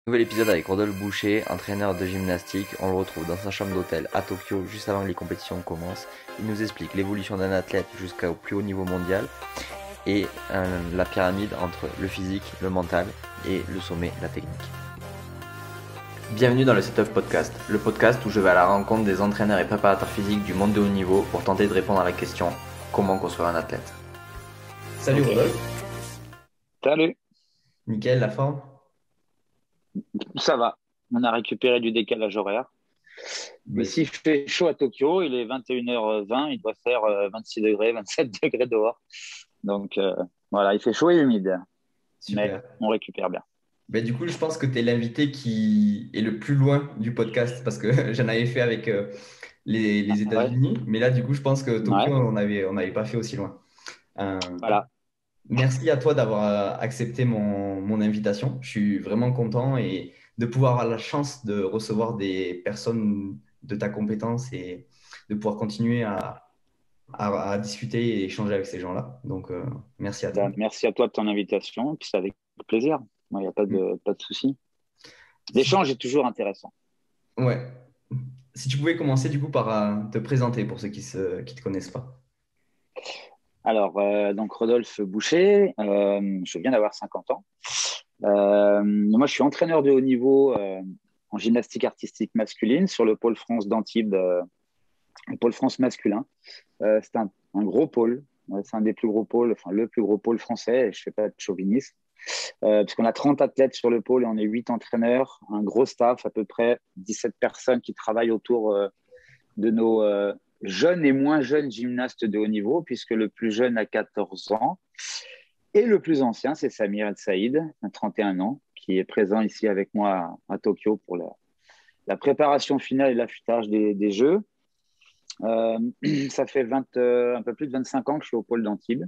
Nouvel épisode avec Rodolphe Boucher, entraîneur de gymnastique. On le retrouve dans sa chambre d'hôtel à Tokyo juste avant que les compétitions commencent. Il nous explique l'évolution d'un athlète jusqu'au plus haut niveau mondial et la pyramide entre le physique, le mental et le sommet, la technique. Bienvenue dans le Setup Podcast, le podcast où je vais à la rencontre des entraîneurs et préparateurs physiques du monde de haut niveau pour tenter de répondre à la question: comment construire un athlète? Salut Rodolphe. Salut, Nickel, la forme? ça va. On a récupéré du décalage horaire. Bah, Ici, il fait chaud à Tokyo. Il est 21h20. Il doit faire 26 degrés, 27 degrés dehors. Donc, voilà, il fait chaud et humide. Mais super. on récupère bien. Du coup, je pense que tu es l'invité qui est le plus loin du podcast parce que j'en avais fait avec les Ouais, États-Unis. Mais là, du coup, je pense que Tokyo, ouais, on n'avait pas fait aussi loin. Euh, voilà. Merci à toi d'avoir accepté mon invitation. Je suis vraiment content et de pouvoir avoir la chance de recevoir des personnes de ta compétence et de pouvoir continuer à discuter et échanger avec ces gens-là. Donc, merci à toi. Ben, merci à toi de ton invitation. Puis c'est avec plaisir. Il n'y a pas de souci. Si, L'échange est toujours intéressant. ouais. Si tu pouvais commencer du coup par te présenter pour ceux qui te connaissent pas. Alors, donc Rodolphe Boucher, je viens d'avoir 50 ans. Moi, je suis entraîneur de haut niveau en gymnastique artistique masculine sur le pôle France d'Antibes, le pôle France masculin. C'est un gros pôle. C'est un des plus gros pôles, enfin le plus gros pôle français. Et je ne fais pas de chauvinisme. Puisqu'on a 30 athlètes sur le pôle et on est 8 entraîneurs, un gros staff, à peu près 17 personnes qui travaillent autour de nos jeunes et moins jeunes gymnastes de haut niveau, puisque le plus jeune a 14 ans et le plus ancien, c'est Samir El Saïd, à 31 ans, qui est présent ici avec moi à Tokyo pour la préparation finale et l'affûtage des Jeux. Euh, Ça fait un peu plus de 25 ans que je suis au pôle d'Antibes.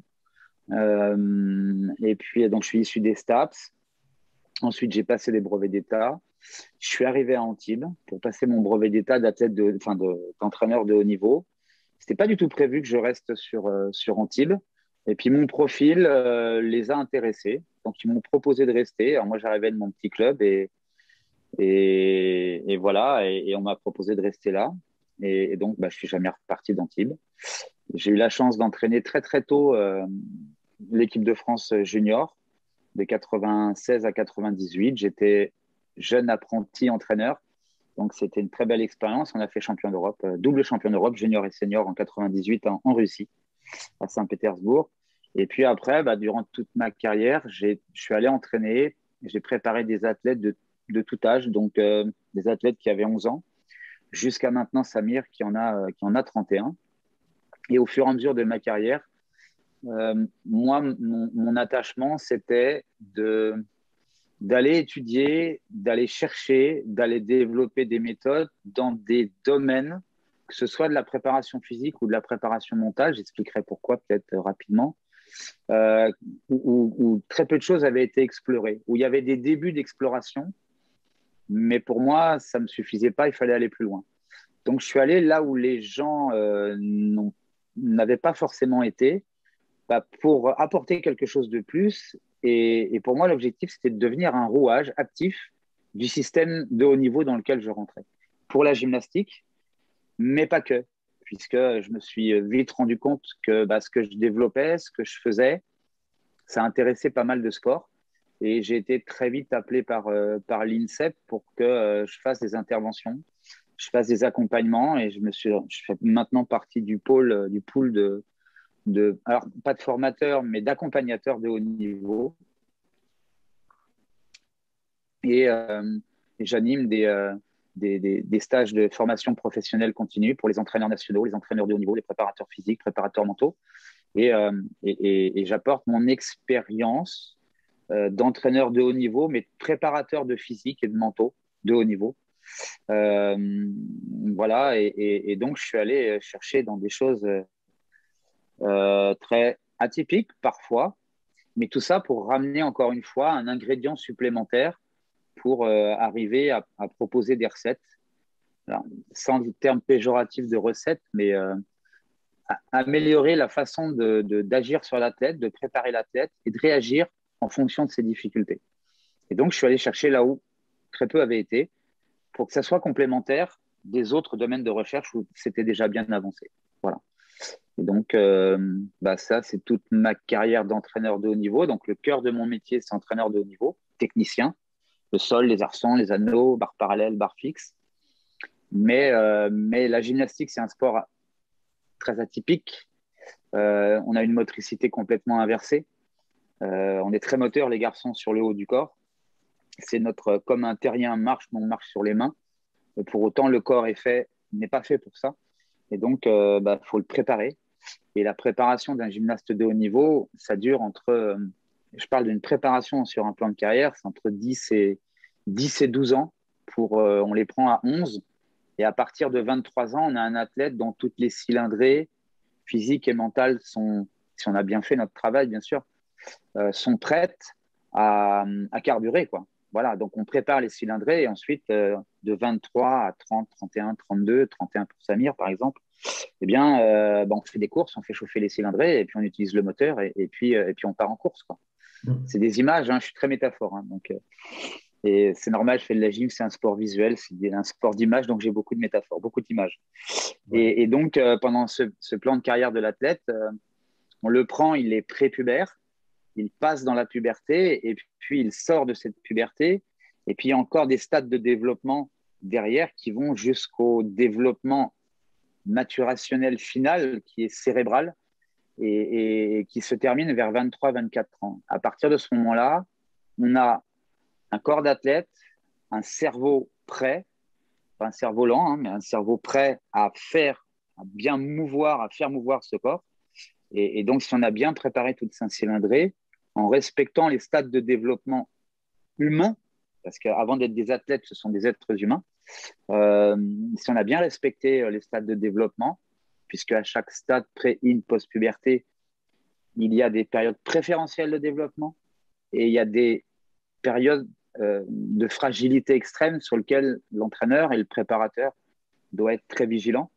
Et puis, donc, je suis issu des STAPS. Ensuite, j'ai passé les brevets d'État. Je suis arrivé à Antibes pour passer mon brevet d'État d'entraîneur de haut niveau. C'était pas du tout prévu que je reste sur Antibes. Et puis, mon profil les a intéressés. Donc, ils m'ont proposé de rester. Alors, moi, j'arrivais de mon petit club et voilà. Et on m'a proposé de rester là. Et donc, je suis jamais reparti d'Antibes. J'ai eu la chance d'entraîner très, très tôt l'équipe de France junior de 96 à 98. J'étais jeune apprenti entraîneur. Donc, c'était une très belle expérience. On a fait champion d'Europe, double champion d'Europe, junior et senior en 98 en Russie, à Saint-Pétersbourg. Et puis après, durant toute ma carrière, je suis allé entraîner. J'ai préparé des athlètes de tout âge, donc des athlètes qui avaient 11 ans, jusqu'à maintenant Samir qui en a 31. Et au fur et à mesure de ma carrière, moi, mon attachement, c'était d'aller étudier, d'aller chercher, d'aller développer des méthodes dans des domaines, que ce soit de la préparation physique ou de la préparation mentale. J'expliquerai pourquoi peut-être rapidement, euh, où très peu de choses avaient été explorées, où il y avait des débuts d'exploration, mais pour moi, ça ne me suffisait pas, il fallait aller plus loin. Donc, je suis allé là où les gens n'avaient pas forcément été, pour apporter quelque chose de plus. Et pour moi, l'objectif, c'était de devenir un rouage actif du système de haut niveau dans lequel je rentrais. Pour la gymnastique, mais pas que, puisque je me suis vite rendu compte que ce que je développais, ce que je faisais, ça intéressait pas mal de sports. Et j'ai été très vite appelé par l'INSEP pour que je fasse des interventions, je fasse des accompagnements. Et je fais maintenant partie du pool alors pas de formateur, mais d'accompagnateur de haut niveau. Et, euh, et j'anime des stages de formation professionnelle continue pour les entraîneurs nationaux, les entraîneurs de haut niveau, les préparateurs physiques, préparateurs mentaux. Et j'apporte mon expérience d'entraîneur de haut niveau, mais de préparateur de physique et de mentaux de haut niveau. Voilà, et donc je suis allé chercher dans des choses très atypiques parfois, mais tout ça pour ramener encore une fois un ingrédient supplémentaire pour arriver à proposer des recettes. Alors, sans le terme péjoratif de recette, mais améliorer la façon d'agir sur l'athlète, de préparer l'athlète et de réagir en fonction de ses difficultés. Et donc, je suis allé chercher là où très peu avaient été, pour que ça soit complémentaire des autres domaines de recherche où c'était déjà bien avancé. Voilà. Et donc, ça, c'est toute ma carrière d'entraîneur de haut niveau. Donc, le cœur de mon métier, c'est entraîneur de haut niveau, technicien, le sol, les arçons, les anneaux, barres parallèles, barres fixes. Mais la gymnastique, c'est un sport très atypique. On a une motricité complètement inversée. On est très moteur, les garçons, sur le haut du corps. C'est comme un terrien marche, mais on marche sur les mains. Et pour autant, le corps n'est pas fait pour ça. Et donc, faut le préparer. Et la préparation d'un gymnaste de haut niveau, ça dure je parle d'une préparation sur un plan de carrière, c'est entre 10 et 12 ans. On les prend à 11. Et à partir de 23 ans, on a un athlète dont toutes les cylindrées physiques et mentales sont, si on a bien fait notre travail, bien sûr, sont prêtes à carburer, quoi. Voilà, donc on prépare les cylindrées et ensuite, de 23 à 30, 31, 32, 31 pour Samir, par exemple, eh bien, on fait des courses, on fait chauffer les cylindrées et puis on utilise le moteur et puis on part en course, quoi. C'est des images, hein, je suis très métaphore. Hein, donc, et c'est normal, je fais de la gym, c'est un sport visuel, c'est un sport d'image, donc j'ai beaucoup de métaphores, beaucoup d'images. Ouais. Et donc, pendant ce plan de carrière de l'athlète, on le prend, il est prépubère, il passe dans la puberté et puis il sort de cette puberté. Et puis, il y a encore des stades de développement derrière qui vont jusqu'au développement maturationnel final qui est cérébral et qui se termine vers 23-24 ans. À partir de ce moment-là, on a un corps d'athlète, un cerveau prêt, pas un cerveau lent, hein, mais un cerveau prêt à bien mouvoir, à faire mouvoir ce corps. Et donc, si on a bien préparé toute sa cylindrée, en respectant les stades de développement humain, parce qu'avant d'être des athlètes, ce sont des êtres humains, si on a bien respecté les stades de développement, puisque à chaque stade pré, in, post-puberté, il y a des périodes préférentielles de développement et il y a des périodes de fragilité extrême sur lesquelles l'entraîneur et le préparateur doivent être très vigilants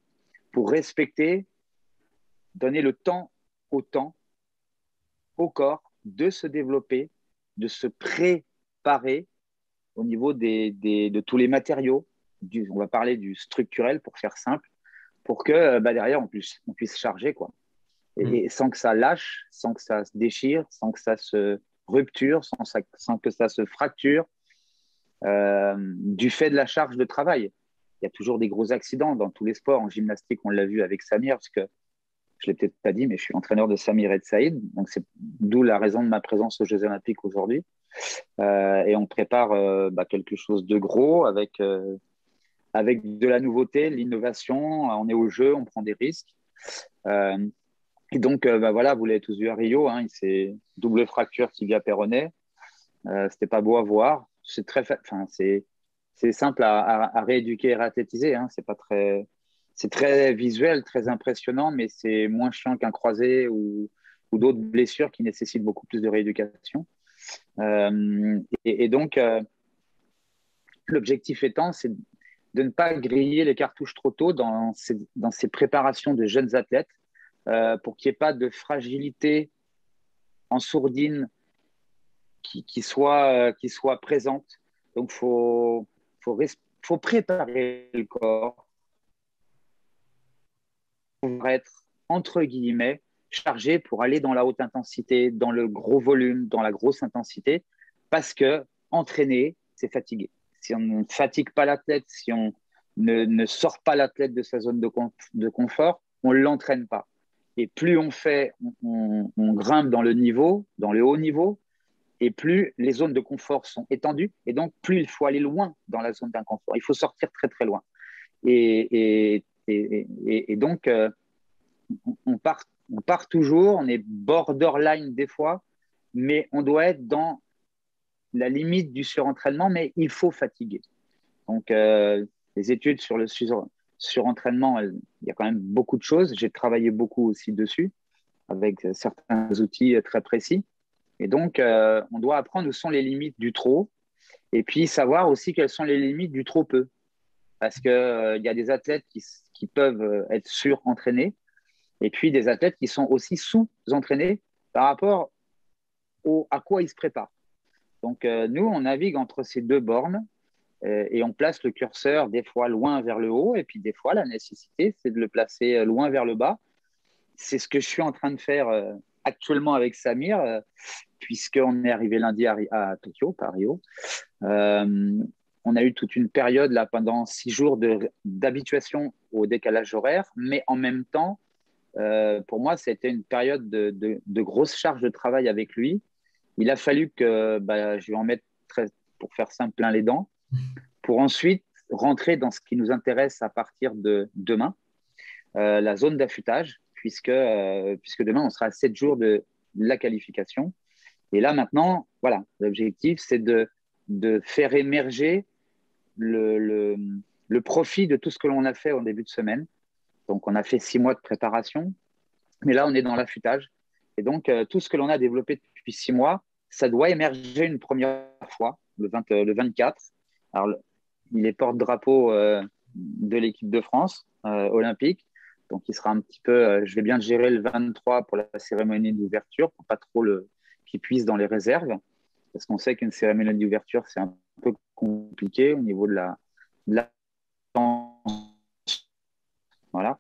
pour respecter, donner le temps, au corps de se développer, de se préparer au niveau de tous les matériaux. On va parler du structurel pour faire simple, pour que derrière on puisse charger, quoi. Et sans que ça lâche, sans que ça se déchire, sans que ça se rupture, sans que ça se fracture, du fait de la charge de travail. Il y a toujours des gros accidents dans tous les sports. En gymnastique, on l'a vu avec Samir, parce que je ne l'ai peut-être pas dit, mais je suis l'entraîneur de Samir et de Saïd. Donc, c'est d'où la raison de ma présence aux Jeux Olympiques aujourd'hui. Et on prépare quelque chose de gros avec de la nouveauté, l'innovation. On est au jeu, on prend des risques. Et donc, voilà, vous l'avez tous vu à Rio, hein, c'est double fracture tibia péroné. C'était pas beau à voir. C'est simple à rééduquer et réathlétiser. Hein. C'est très visuel, très impressionnant, mais c'est moins chiant qu'un croisé ou d'autres blessures qui nécessitent beaucoup plus de rééducation. Et donc, l'objectif étant, c'est de ne pas griller les cartouches trop tôt dans ces préparations de jeunes athlètes pour qu'il n'y ait pas de fragilité en sourdine qui soit présente. Donc, faut préparer le corps pour être, entre guillemets, chargé pour aller dans la haute intensité, dans le gros volume, dans la grosse intensité, parce que entraîner, c'est fatiguer. Si on ne fatigue pas l'athlète, si on ne sort pas l'athlète de sa zone de confort, on ne l'entraîne pas. Et plus on grimpe dans le niveau, dans le haut niveau, et plus les zones de confort sont étendues, et donc plus il faut aller loin dans la zone d'inconfort. Il faut sortir très très loin. Et donc, on part toujours, on est borderline des fois, mais on doit être dans la limite du surentraînement, mais il faut fatiguer. Donc, les études sur le surentraînement, il y a quand même beaucoup de choses. J'ai travaillé beaucoup aussi dessus, avec certains outils très précis. Et donc, on doit apprendre où sont les limites du trop, et puis savoir aussi quelles sont les limites du trop peu. Parce qu'il y a des athlètes qui peuvent être surentraînés, et puis des athlètes qui sont aussi sous-entraînés par rapport à quoi ils se préparent. Donc, nous, on navigue entre ces deux bornes, Et on place le curseur des fois loin vers le haut, et puis des fois, la nécessité, c'est de le placer loin vers le bas. C'est ce que je suis en train de faire actuellement avec Samir, puisqu'on est arrivé lundi à Tokyo, pas à Rio. Euh, on a eu toute une période là pendant 6 jours d'habituation au décalage horaire, mais en même temps, pour moi, c'était une période de grosse charge de travail avec lui. Il a fallu que je lui en mette, pour faire simple, plein les dents, pour ensuite rentrer dans ce qui nous intéresse à partir de demain, la zone d'affûtage, puisque demain, on sera à 7 jours de la qualification. Et là, maintenant, voilà, l'objectif, c'est de faire émerger le profit de tout ce que l'on a fait au début de semaine. Donc, on a fait 6 mois de préparation, mais là, on est dans l'affûtage. Et donc, tout ce que l'on a développé depuis 6 mois, ça doit émerger une première fois, le 24. Alors, il est porte-drapeau de l'équipe de France olympique. Donc, il sera un petit peu. Je vais bien gérer le 23 pour la cérémonie d'ouverture, pour pas trop qu'il puisse dans les réserves. Parce qu'on sait qu'une cérémonie d'ouverture, c'est un peu compliqué au niveau de la voilà.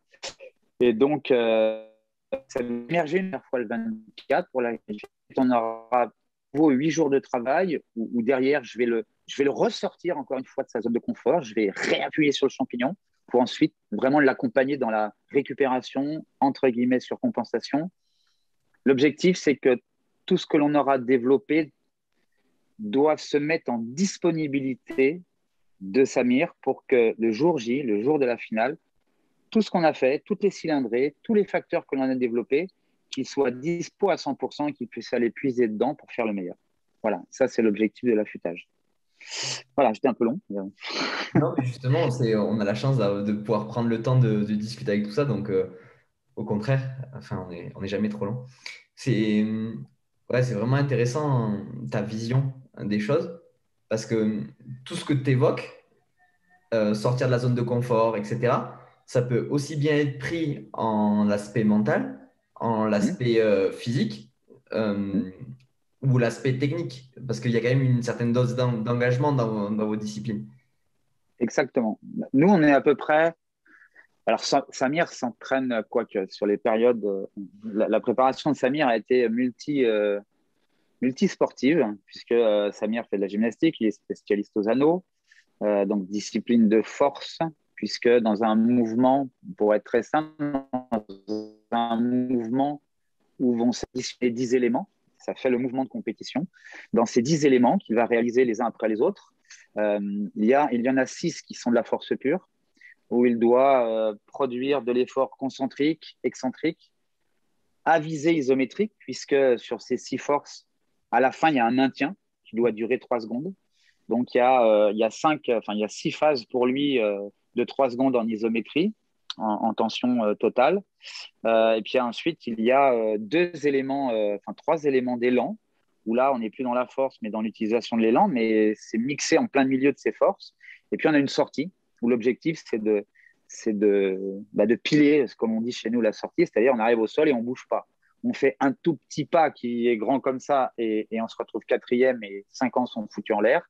Et donc, ça va émerger une fois le 24 pour la on aura 8 jours de travail où derrière, je vais le ressortir encore une fois de sa zone de confort. Je vais réappuyer sur le champignon pour ensuite vraiment l'accompagner dans la récupération, entre guillemets, sur compensation. L'objectif, c'est que tout ce que l'on aura développé doit se mettre en disponibilité de Samir pour que le jour J, le jour de la finale, tout ce qu'on a fait, toutes les cylindrées, tous les facteurs que l'on a développés, qu'ils soient dispo à 100% et qu'ils puissent aller puiser dedans pour faire le meilleur. Voilà, ça c'est l'objectif de l'affûtage. Voilà, j'étais un peu long. Non, mais justement, on a la chance de pouvoir prendre le temps de discuter avec tout ça. Donc, au contraire, enfin, on est jamais trop long. C'est ouais, c'est vraiment intéressant ta vision des choses parce que tout ce que tu évoques, sortir de la zone de confort, etc., ça peut aussi bien être pris en l'aspect mental, en l'aspect physique ou l'aspect technique parce qu'il y a quand même une certaine dose d'engagement dans vos disciplines. Exactement. Nous, on est à peu près. Alors, Samir s'entraîne, quoique, sur les périodes. La préparation de Samir a été multisportive, puisque Samir fait de la gymnastique, il est spécialiste aux anneaux, donc discipline de force, puisque dans un mouvement, pour être très simple, dans un mouvement où vont s'additionner 10 éléments, ça fait le mouvement de compétition. Dans ces 10 éléments qu'il va réaliser les uns après les autres, il y en a 6 qui sont de la force pure, où il doit produire de l'effort concentrique, excentrique, à visée isométrique, puisque sur ces 6 forces, à la fin, il y a un maintien qui doit durer 3 secondes. Donc, il y a 6 phases pour lui de 3 secondes en isométrie, en tension totale. Et puis ensuite, il y a 3 éléments d'élan, où là, on n'est plus dans la force, mais dans l'utilisation de l'élan, mais c'est mixé en plein milieu de ces forces. Et puis, on a une sortie, où l'objectif, c'est de piler, comme on dit chez nous, la sortie, c'est-à-dire on arrive au sol et on ne bouge pas. On fait un tout petit pas qui est grand comme ça et on se retrouve quatrième et 5 ans sont foutus en l'air.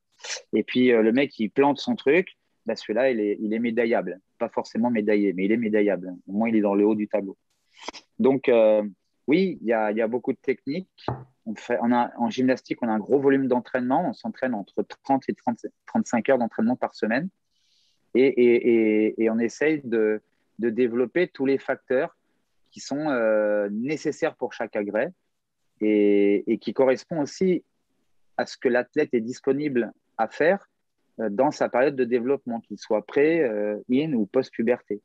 Et puis, le mec, il plante son truc. Celui-là, il est médaillable. Pas forcément médaillé, mais il est médaillable. Au moins, il est dans le haut du tableau. Donc, oui, il y a beaucoup de techniques. En gymnastique, on a un gros volume d'entraînement. On s'entraîne entre 30 et 35 heures d'entraînement par semaine. Et on essaye de développer tous les facteurs qui sont nécessaires pour chaque agrès et qui correspondent aussi à ce que l'athlète est disponible à faire dans sa période de développement, qu'il soit pré, in ou post-puberté.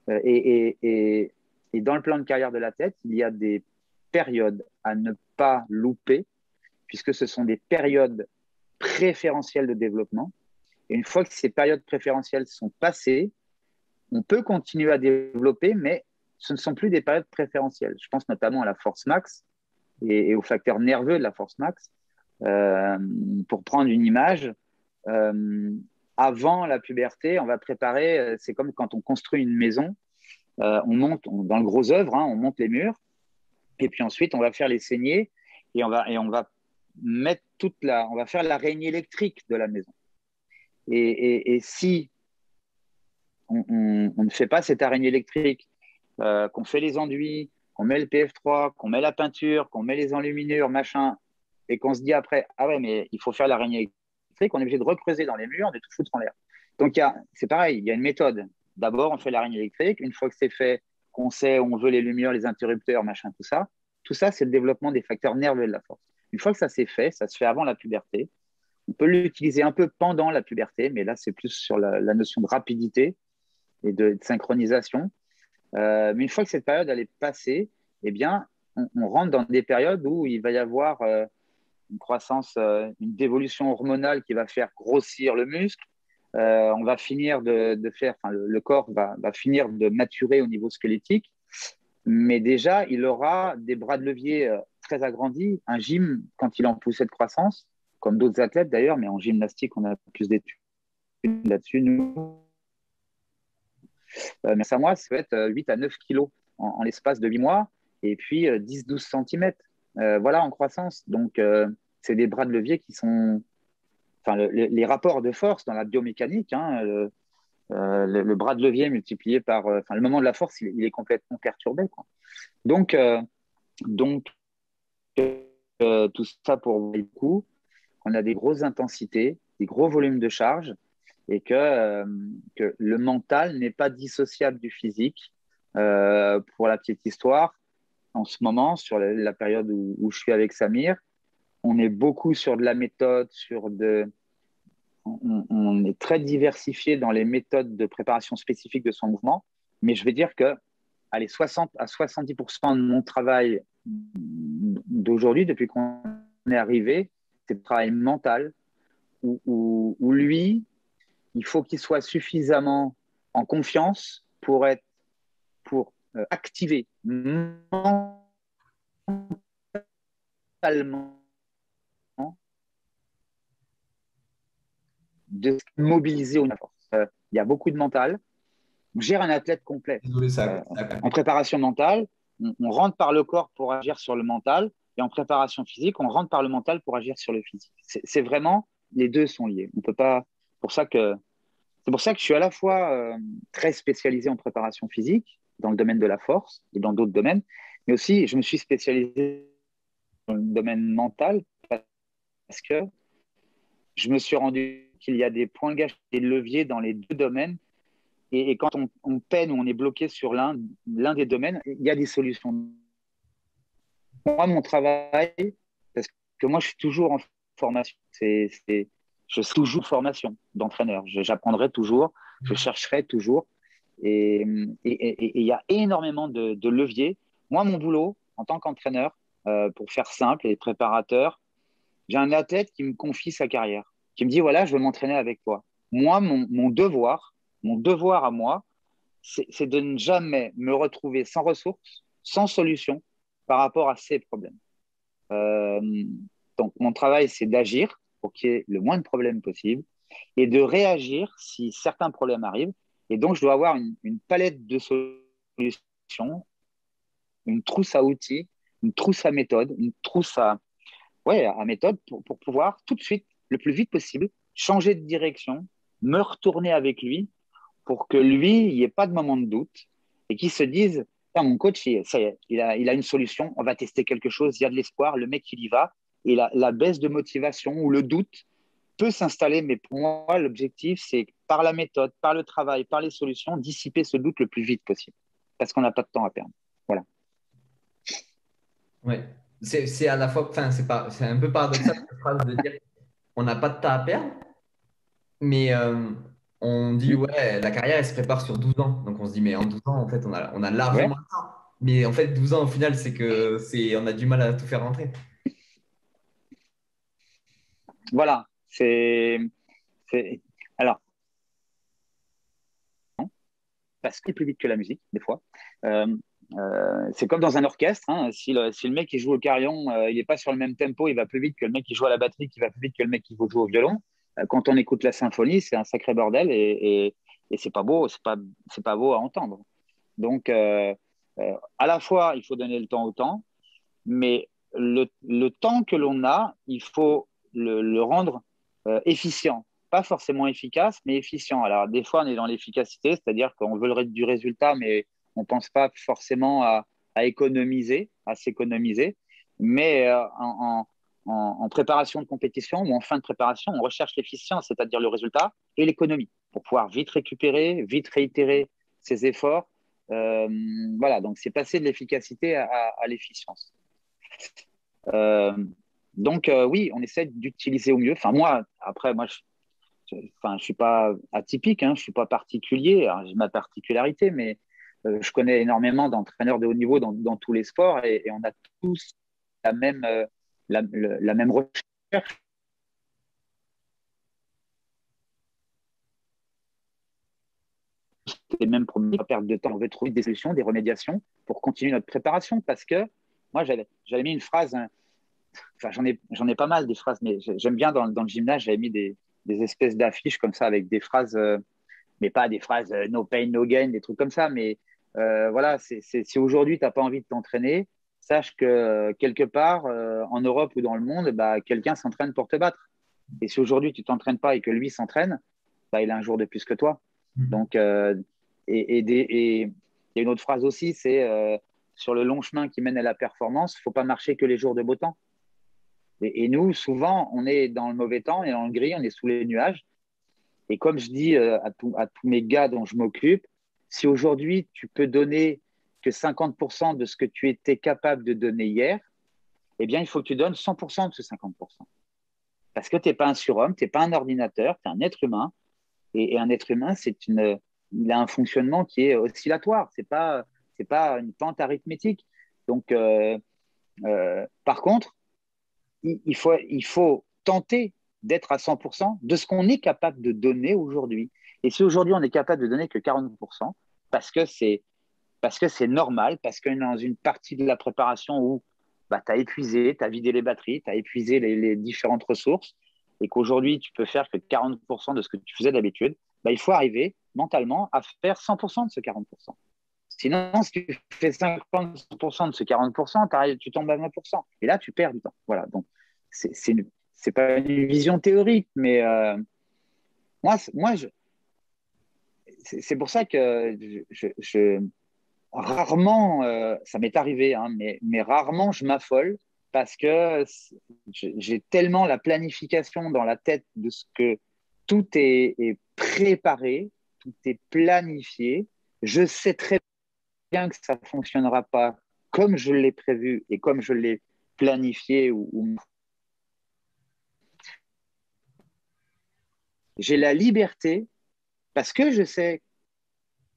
Et dans le plan de carrière de l'athlète, il y a des périodes à ne pas louper, puisque ce sont des périodes préférentielles de développement. Et une fois que ces périodes préférentielles sont passées, on peut continuer à développer, mais ce ne sont plus des périodes préférentielles. Je pense notamment à la force max et aux facteurs nerveux de la force max. Pour prendre une image, avant la puberté, on va préparer, c'est comme quand on construit une maison, on monte dans le gros œuvre, hein, on monte les murs, et puis ensuite on va faire les saignées et on va mettre on va faire l'araignée électrique de la maison. Et si on ne fait pas cette araignée électrique, qu'on fait les enduits, qu'on met le PF3, qu'on met la peinture, qu'on met les enluminures, machin, et qu'on se dit après, ah ouais, mais il faut faire l'araignée électrique, on est obligé de recreuser dans les murs, de tout foutre en l'air. Donc, c'est pareil, il y a une méthode. D'abord, on fait l'araignée électrique. Une fois que c'est fait, qu'on sait où on veut les lumières, les interrupteurs, machin, tout ça, c'est le développement des facteurs nerveux de la force. Une fois que ça s'est fait, ça se fait avant la puberté. On peut l'utiliser un peu pendant la puberté, mais là, c'est plus sur la notion de rapidité et de synchronisation. Mais une fois que cette période elle est passée, eh bien, on rentre dans des périodes où il va y avoir une croissance, une dévolution hormonale qui va faire grossir le muscle. On va finir de faire, enfin, le corps va finir de maturer au niveau squelettique, mais déjà, il aura des bras de levier très agrandis, un gym quand il est en poussée de croissance, comme d'autres athlètes d'ailleurs, mais en gymnastique, on a plus d'études là-dessus. Nous, mais ça, moi, ça va être 8 à 9 kilos en l'espace de 8 mois, et puis 10-12 centimètres, voilà, en croissance. Donc, c'est des bras de levier qui sont, enfin, les rapports de force dans la biomécanique, hein, le bras de levier multiplié par, enfin, le moment de la force, il est complètement perturbé, quoi. Donc, donc tout ça pour le coup, on a des grosses intensités, des gros volumes de charge, et que le mental n'est pas dissociable du physique. Pour la petite histoire, en ce moment, sur la période où je suis avec Samir, on est beaucoup sur de la méthode, on est très diversifié dans les méthodes de préparation spécifiques de son mouvement, mais je vais dire que allez, 60 à 70% de mon travail d'aujourd'hui, depuis qu'on est arrivé, c'est le travail mental, où lui, il faut qu'il soit suffisamment en confiance pour activer mentalement de se mobiliser au force. Il y a beaucoup de mental. On gère un athlète complet. Désolé, En préparation mentale, on rentre par le corps pour agir sur le mental, et en préparation physique, on rentre par le mental pour agir sur le physique. C'est vraiment, les deux sont liés. On peut pas. C'est pour ça que je suis à la fois très spécialisé en préparation physique, dans le domaine de la force et dans d'autres domaines, mais aussi je me suis spécialisé dans le domaine mental parce que je me suis rendu qu'il y a des points gâchés, des leviers dans les deux domaines. Et quand on peine ou on est bloqué sur l'un des domaines, il y a des solutions. Moi, mon travail, parce que moi, je suis toujours en formation. Je suis toujours en formation d'entraîneur. J'apprendrai toujours, je chercherai toujours. Et il y a énormément de leviers. Moi, mon boulot, en tant qu'entraîneur, pour faire simple et préparateur, j'ai un athlète qui me confie sa carrière, qui me dit, voilà, je veux m'entraîner avec toi. Moi, mon devoir à moi, c'est de ne jamais me retrouver sans ressources, sans solution par rapport à ces problèmes. Euh, donc, mon travail, c'est d'agir pour qu'il y ait le moins de problèmes possible et de réagir si certains problèmes arrivent. Et donc, je dois avoir une palette de solutions, une trousse à outils, une trousse à méthode, une trousse à méthode pour pouvoir tout de suite, le plus vite possible, changer de direction, me retourner avec lui pour que lui, il n'y ait pas de moment de doute et qu'il se dise, ah, mon coach, ça y est, il a une solution, on va tester quelque chose, il y a de l'espoir, le mec, il y va. Et la baisse de motivation ou le doute peut s'installer, mais pour moi, l'objectif, c'est par la méthode, par le travail, par les solutions, dissiper ce doute le plus vite possible, parce qu'on n'a pas de temps à perdre. Voilà. Ouais. C'est à la fois, enfin, c'est un peu paradoxal cette phrase de dire on n'a pas de temps à perdre, mais on dit ouais, la carrière elle se prépare sur 12 ans. Donc on se dit, mais en 12 ans, en fait, on a Ouais, largement le temps. Mais en fait, 12 ans, au final, on a du mal à tout faire rentrer. voilà. C'est... Alors, parce qu'il est plus vite que la musique, des fois. Euh, c'est comme dans un orchestre, hein. Si le mec qui joue au carillon, il n'est pas sur le même tempo, il va plus vite que le mec qui joue à la batterie, qui va plus vite que le mec qui joue au violon. Quand on écoute la symphonie, c'est un sacré bordel et c'est pas beau, c'est pas beau à entendre. Donc, à la fois, il faut donner le temps au temps, mais le temps que l'on a, il faut le rendre efficient. pas forcément efficace, mais efficient. Alors, des fois, on est dans l'efficacité, c'est-à-dire qu'on veut du résultat, mais on ne pense pas forcément à économiser, à s'économiser. Mais en préparation de compétition ou en fin de préparation, on recherche l'efficience, c'est-à-dire le résultat, et l'économie, pour pouvoir vite récupérer, vite réitérer ses efforts. Voilà, donc c'est passer de l'efficacité à l'efficience. Euh, donc, oui, on essaie d'utiliser au mieux. Enfin, moi, après, moi, je suis pas atypique, hein, je suis pas particulier. J'ai ma particularité, mais je connais énormément d'entraîneurs de haut niveau dans tous les sports et on a tous la même, la même recherche. Les mêmes problèmes, perte de temps. On veut trouver des solutions, des remédiations pour continuer notre préparation parce que moi, j'avais mis une phrase, hein, enfin, j'en ai pas mal des phrases, mais j'aime bien dans le gymnase, j'avais mis des espèces d'affiches comme ça avec des phrases, mais pas des phrases no pain, no gain, des trucs comme ça. Mais voilà, si aujourd'hui, tu n'as pas envie de t'entraîner, sache que quelque part, en Europe ou dans le monde, bah, quelqu'un s'entraîne pour te battre. Et si aujourd'hui, tu ne t'entraînes pas et que lui s'entraîne, bah, il a un jour de plus que toi. Donc, et il y a une autre phrase aussi, c'est sur le long chemin qui mène à la performance, il ne faut pas marcher que les jours de beau temps. Et nous, souvent, on est dans le mauvais temps et dans le gris, on est sous les nuages. Et comme je dis à tous mes gars dont je m'occupe, si aujourd'hui tu peux donner que 50% de ce que tu étais capable de donner hier, eh bien, il faut que tu donnes 100% de ce 50%. Parce que tu n'es pas un surhomme, tu n'es pas un ordinateur, tu es un être humain. Et un être humain, il a un fonctionnement qui est oscillatoire. C'est pas une pente arithmétique. Donc, par contre, il faut tenter d'être à 100% de ce qu'on est capable de donner aujourd'hui. Et si aujourd'hui on est capable de donner que 40%, parce que c'est normal, parce que dans une partie de la préparation où bah, tu as épuisé, tu as vidé les batteries, tu as épuisé les différentes ressources, et qu'aujourd'hui tu peux faire que 40% de ce que tu faisais d'habitude, bah, il faut arriver mentalement à faire 100% de ce 40%. Sinon, si tu fais 50% de ce 40%, tu tombes à 20%. Et là, tu perds du temps. Voilà. Donc, c'est pas une vision théorique, mais moi c'est pour ça que rarement, ça m'est arrivé, hein, mais rarement je m'affole parce que j'ai tellement la planification dans la tête de ce que tout est préparé, tout est planifié. Je sais très bien que ça ne fonctionnera pas comme je l'ai prévu et comme je l'ai planifié. J'ai la liberté, parce que je sais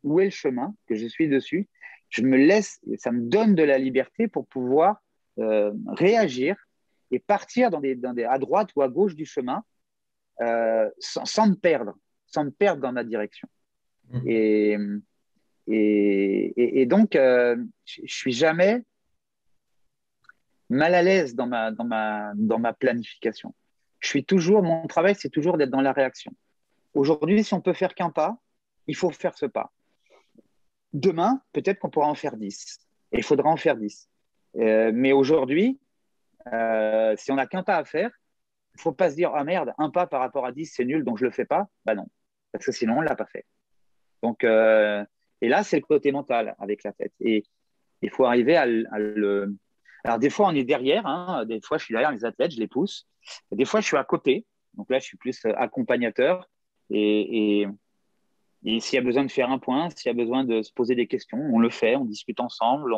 où est le chemin, que je suis dessus, je me laisse, ça me donne de la liberté pour pouvoir réagir et partir à droite ou à gauche du chemin sans me perdre dans ma direction. Et, et donc, je suis jamais mal à l'aise dans ma planification. Mon travail, c'est toujours d'être dans la réaction. Aujourd'hui, si on peut faire qu'un pas, il faut faire ce pas. Demain, peut-être qu'on pourra en faire 10. Et il faudra en faire 10. Mais aujourd'hui, si on n'a qu'un pas à faire, il ne faut pas se dire, ah merde, un pas par rapport à 10, c'est nul, donc je ne le fais pas. Bah non, parce que sinon, on ne l'a pas fait. Donc, et là, c'est le côté mental avec la tête. Et il faut arriver à le... Alors, des fois, on est derrière. Hein. Des fois, je suis derrière les athlètes, je les pousse. Des fois, je suis à côté. Donc là, je suis plus accompagnateur. Et, et s'il y a besoin de faire un point, s'il y a besoin de se poser des questions, on le fait, on discute ensemble,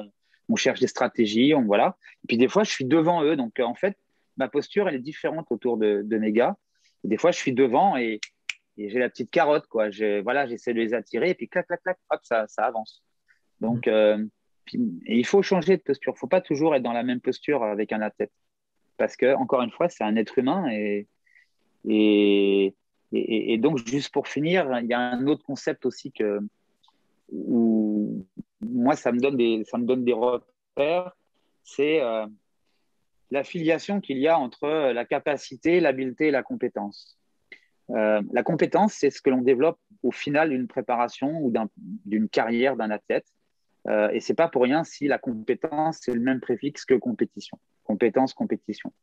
on cherche des stratégies, voilà. Et puis des fois, je suis devant eux. Donc, en fait, ma posture, elle est différente autour de mes gars. Et des fois, je suis devant et j'ai la petite carotte, quoi. Voilà, j'essaie de les attirer et puis clac, clac, clac, hop, ça avance. Donc, et il faut changer de posture. Il ne faut pas toujours être dans la même posture avec un athlète. Parce que, encore une fois, c'est un être humain et, et donc, juste pour finir, il y a un autre concept aussi où moi, ça me donne des repères. C'est l'affiliation qu'il y a entre la capacité, l'habileté et la compétence. La compétence, c'est ce que l'on développe au final d'une préparation ou d'une carrière d'un athlète. Et ce n'est pas pour rien si la compétence, c'est le même préfixe que compétition. Compétence, compétition.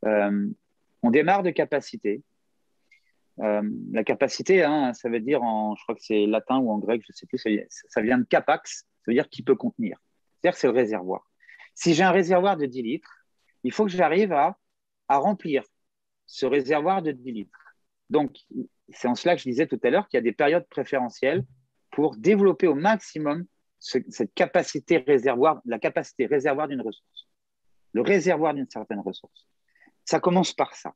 On démarre de capacité. La capacité, hein, ça veut dire, je crois que c'est latin ou en grec, je ne sais plus, ça vient de capax, ça veut dire qui peut contenir. C'est-à-dire que c'est le réservoir. Si j'ai un réservoir de 10 litres, il faut que j'arrive à remplir ce réservoir de 10 litres. Donc, c'est en cela que je disais tout à l'heure qu'il y a des périodes préférentielles pour développer au maximum cette capacité réservoir, la capacité réservoir d'une ressource, le réservoir d'une certaine ressource. Ça commence par ça,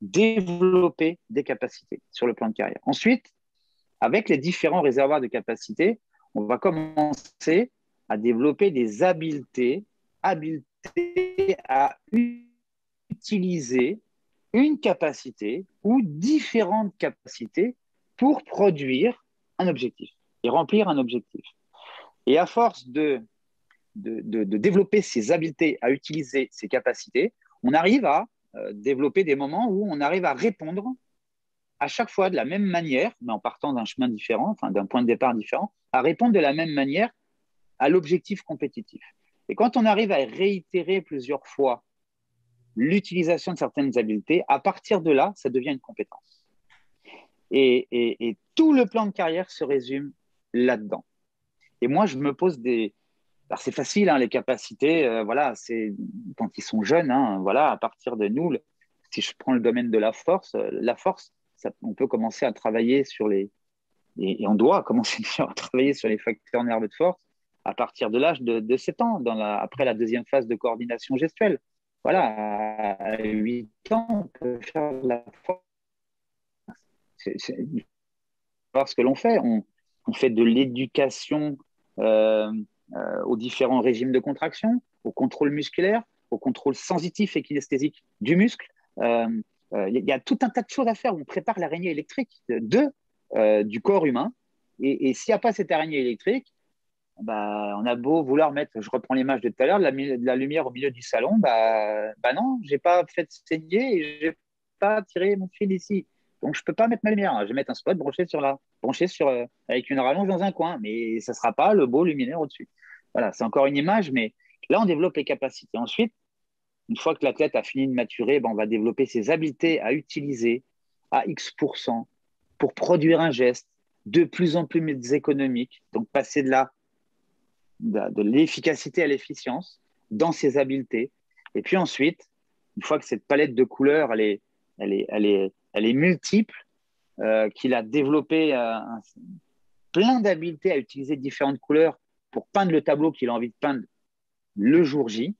développer des capacités sur le plan de carrière. Ensuite, avec les différents réservoirs de capacité, on va commencer à développer des habiletés à utiliser une capacité ou différentes capacités pour produire un objectif et remplir un objectif. Et à force de développer ces habiletés à utiliser ces capacités, on arrive à développer des moments où on arrive à répondre à chaque fois de la même manière, mais en partant d'un chemin différent, enfin d'un point de départ différent, à répondre de la même manière à l'objectif compétitif. Et quand on arrive à réitérer plusieurs fois l'utilisation de certaines habiletés, à partir de là, ça devient une compétence. Et tout le plan de carrière se résume là-dedans. Et moi, je me pose des... Alors, c'est facile, hein, les capacités, voilà, c'est quand ils sont jeunes, hein, voilà, à partir de nous, si je prends le domaine de la force, on peut commencer à travailler sur et on doit commencer à travailler sur les facteurs nerveux de force à partir de l'âge de 7 ans, après la deuxième phase de coordination gestuelle. Voilà, à 8 ans, on peut faire de la force. C'est voir ce que l'on fait. On fait de l'éducation euh, aux différents régimes de contraction, au contrôle musculaire, au contrôle sensitif et kinesthésique du muscle. Y a tout un tas de choses à faire. On prépare l'araignée électrique du corps humain. Et s'il n'y a pas cette araignée électrique, bah, on a beau vouloir mettre, je reprends l'image de tout à l'heure, de la lumière au milieu du salon, bah non, j'ai pas fait saigner et j'ai pas tiré mon fil ici. Donc je peux pas mettre ma lumière. Je vais mettre un spot branché avec une rallonge dans un coin, mais ça sera pas le beau luminaire au-dessus. Voilà, c'est encore une image, mais là on développe les capacités. Ensuite, une fois que l'athlète a fini de maturer, ben, on va développer ses habiletés à utiliser à X% pour produire un geste de plus en plus économique. Donc passer de l'efficacité à l'efficience dans ses habiletés. Et puis ensuite, une fois que cette palette de couleurs, elle est multiple, qu'il a développé plein d'habiletés à utiliser différentes couleurs pour peindre le tableau qu'il a envie de peindre le jour J,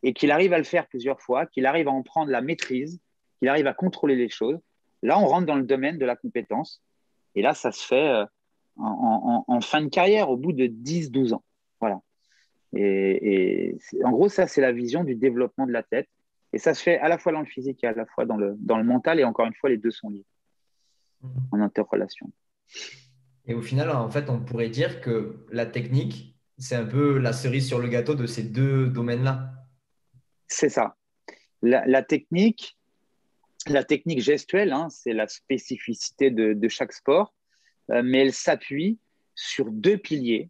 et qu'il arrive à le faire plusieurs fois, qu'il arrive à en prendre la maîtrise, qu'il arrive à contrôler les choses. Là, on rentre dans le domaine de la compétence. Et là, ça se fait en fin de carrière, au bout de 10-12 ans. Voilà. Et en gros, ça, c'est la vision du développement de la tête. Et ça se fait à la fois dans le physique et à la fois dans le mental. Et encore une fois, les deux sont liés en interrelation. Et au final, en fait, on pourrait dire que la technique, c'est un peu la cerise sur le gâteau de ces deux domaines-là. C'est ça. La technique gestuelle, hein, c'est la spécificité de chaque sport, mais elle s'appuie sur deux piliers.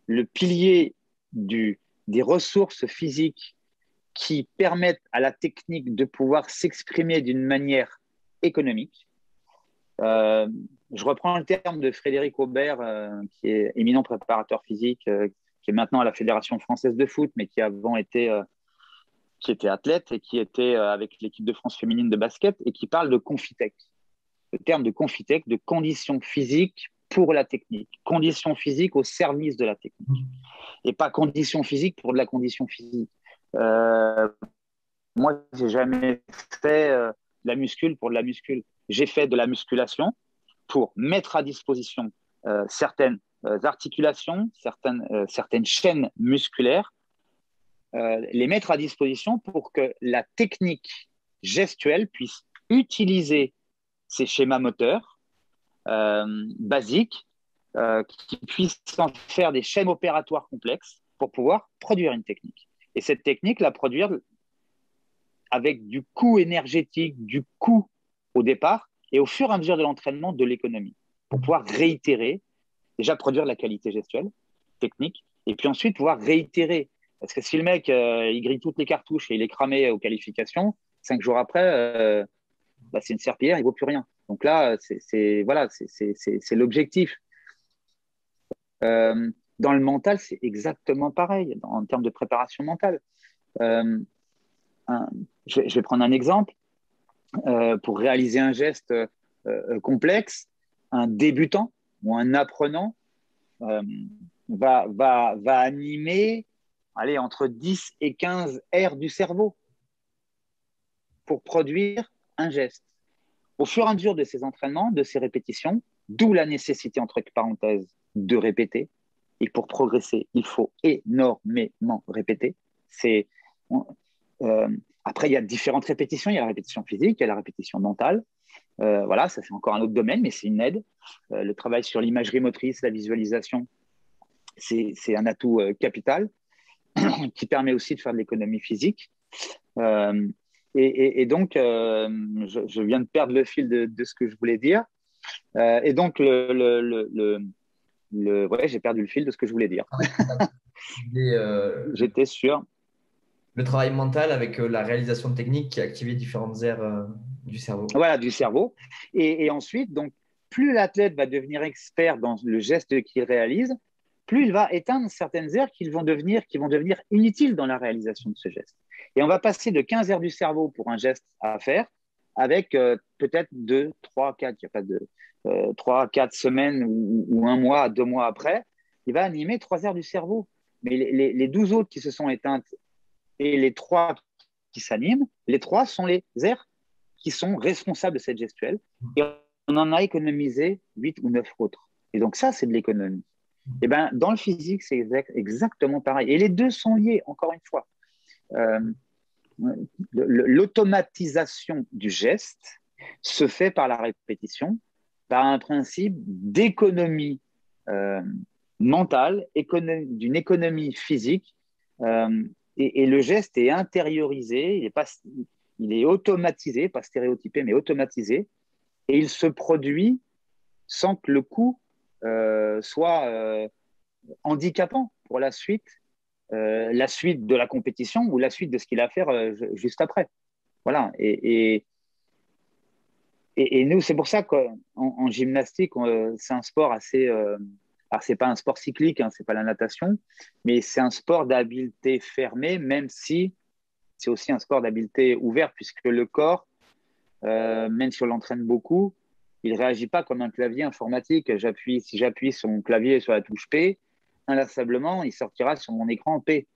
Le pilier des ressources physiques qui permettent à la technique de pouvoir s'exprimer d'une manière économique. Je reprends le terme de Frédéric Aubert, qui est éminent préparateur physique, qui est maintenant à la Fédération française de foot, mais qui avant qui était athlète et qui était avec l'équipe de France féminine de basket et qui parle de Confitec. Le terme de Confitec, de conditions physiques pour la technique, conditions physiques au service de la technique et pas conditions physiques pour de la condition physique. Moi, j'ai jamais fait la muscule pour de la muscule. J'ai fait de la musculation pour mettre à disposition certaines articulations, certaines chaînes musculaires, les mettre à disposition pour que la technique gestuelle puisse utiliser ces schémas moteurs basiques, qui puissent en faire des chaînes opératoires complexes pour pouvoir produire une technique. Et cette technique, la produire avec du coût énergétique, du coût au départ, et au fur et à mesure de l'entraînement, de l'économie, pour pouvoir réitérer, déjà produire de la qualité gestuelle, technique, et puis ensuite pouvoir réitérer. Parce que si le mec, il grille toutes les cartouches et il est cramé aux qualifications, 5 jours après, c'est une serpillière, il ne vaut plus rien. Donc là, voilà, c'est l'objectif. Dans le mental, c'est exactement pareil en termes de préparation mentale. Euh, un, je vais prendre un exemple. Pour réaliser un geste complexe, un débutant ou un apprenant euh, va animer allez, entre 10 et 15 aires du cerveau pour produire un geste. Au fur et à mesure de ces entraînements, de ces répétitions, d'où la nécessité, entre parenthèses, de répéter. Et pour progresser, il faut énormément répéter. C'est, euh, après, il y a différentes répétitions. Il y a la répétition physique, il y a la répétition mentale. Voilà, ça c'est encore un autre domaine, mais c'est une aide. Le travail sur l'imagerie motrice, la visualisation, c'est un atout capital qui permet aussi de faire de l'économie physique. Euh, et donc, je viens de perdre le fil de ce que je voulais dire. Et donc, ouais, j'ai perdu le fil de ce que je voulais dire. Et, J'étais sûr. le travail mental avec la réalisation de techniques qui activait différentes aires du cerveau. Voilà, du cerveau. Et ensuite, donc, plus l'athlète va devenir expert dans le geste qu'il réalise, plus il va éteindre certaines aires qui vont devenir inutiles dans la réalisation de ce geste. Et on va passer de 15 aires du cerveau pour un geste à faire avec peut-être 2, 3, 4, il n'y a pas de 3, 4 semaines ou un mois, 2 mois après, il va animer 3 aires du cerveau. Mais les 12 autres qui se sont éteintes et les 3 qui s'animent, les 3 sont les aires qui sont responsables de cette gestuelle. Et on en a économisé 8 ou 9 autres. Et donc ça, c'est de l'économie. Et ben, dans le physique, c'est exactement pareil. Et les deux sont liés, encore une fois. Euh, L'automatisation du geste se fait par la répétition, par un principe d'économie euh, mentale, d'une économie physique. Et le geste est intériorisé, il est automatisé, pas stéréotypé, mais automatisé. Et il se produit sans que le coût soit handicapant pour la suite de la compétition ou la suite de ce qu'il a à faire juste après. Voilà. Et nous, c'est pour ça qu'en gymnastique, c'est un sport assez. Alors, c'est pas un sport cyclique, hein, c'est pas la natation, mais c'est un sport d'habileté fermée, même si c'est aussi un sport d'habileté ouverte, puisque le corps, même si on l'entraîne beaucoup, il ne réagit pas comme un clavier informatique. Si j'appuie sur mon clavier sur la touche P, inlassablement, il sortira sur mon écran P.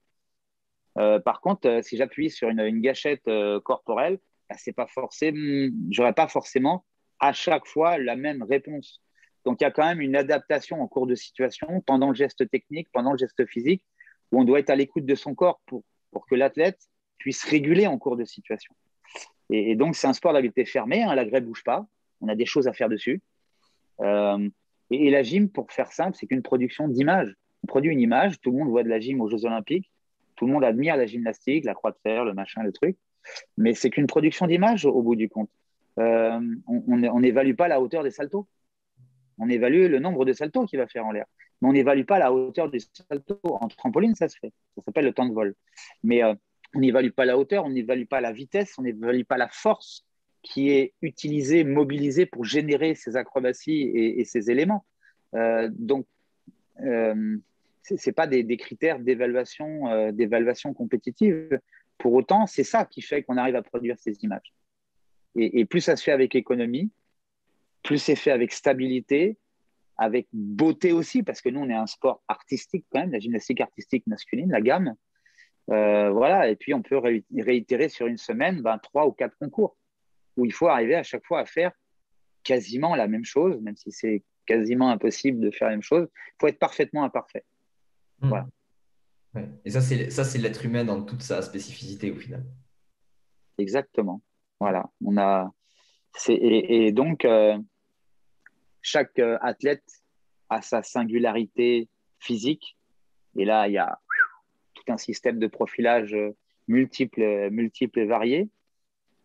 Par contre, si j'appuie sur une gâchette corporelle, bah, c'est pas forcément, j'aurai pas forcément à chaque fois la même réponse. Donc, il y a quand même une adaptation en cours de situation pendant le geste technique, pendant le geste physique, où on doit être à l'écoute de son corps pour que l'athlète puisse réguler en cours de situation. Et donc, c'est un sport d'habileté fermée, hein, la grève ne bouge pas, on a des choses à faire dessus. Euh, et la gym, pour faire simple, c'est qu'une production d'image. On produit une image, tout le monde voit de la gym aux Jeux Olympiques, tout le monde admire la gymnastique, la croix de fer, le machin, le truc, mais c'est qu'une production d'image au bout du compte. On n'évalue pas la hauteur des saltos, on évalue le nombre de saltos qu'il va faire en l'air, mais on n'évalue pas la hauteur du salto. En trampoline, ça se fait, ça s'appelle le temps de vol. Mais on n'évalue pas la hauteur, on n'évalue pas la vitesse, on n'évalue pas la force qui est utilisée, mobilisée pour générer ces acrobaties et ces éléments. Donc, c'est pas des critères d'évaluation compétitive. Pour autant, c'est ça qui fait qu'on arrive à produire ces images. Et plus ça se fait avec économie, plus c'est fait avec stabilité, avec beauté aussi, parce que nous, on est un sport artistique quand même, la gymnastique artistique masculine, la gamme. Voilà, et puis on peut réitérer sur une semaine 3 ou 4 concours, où il faut arriver à chaque fois à faire quasiment la même chose, même si c'est quasiment impossible de faire la même chose. Il faut être parfaitement imparfait. Hmm. Voilà, Ouais. Et ça, c'est l'être humain dans toute sa spécificité au final. exactement. Voilà, et donc chaque athlète a sa singularité physique. Et là, il y a tout un système de profilage multiples et variés,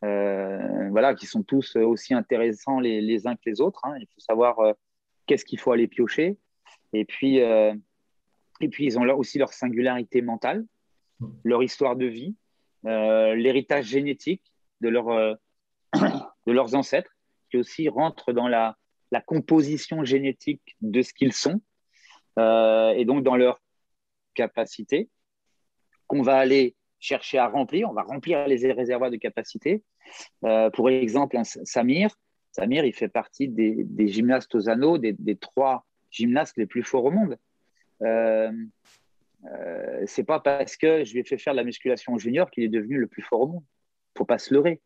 voilà, qui sont tous aussi intéressants les uns que les autres, hein. Il faut savoir qu'est-ce qu'il faut aller piocher. Et puis, euh, et puis ils ont aussi leur singularité mentale, leur histoire de vie, l'héritage génétique de, leur, de leurs ancêtres qui aussi rentre dans la composition génétique de ce qu'ils sont, et donc dans leur capacité, qu'on va aller chercher à remplir. On va remplir les réservoirs de capacité. Pour exemple, Samir, il fait partie des gymnastes aux anneaux, des 3 gymnastes les plus forts au monde. C'est pas parce que je lui ai fait faire de la musculation junior qu'il est devenu le plus fort au monde. Faut pas se leurrer.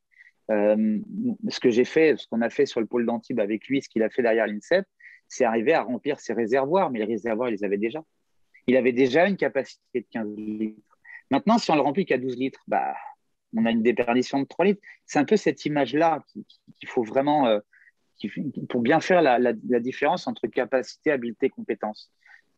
Ce qu'on a fait sur le pôle d'Antibes avec lui, ce qu'il a fait derrière l'INSEP, c'est arriver à remplir ses réservoirs, mais les réservoirs, il les avait déjà. Il avait déjà une capacité de 15 litres. Maintenant, si on le remplit qu'à 12 litres, bah, on a une déperdition de 3 litres. C'est un peu cette image-là qu'il faut vraiment, pour bien faire la différence entre capacité, habileté, compétence.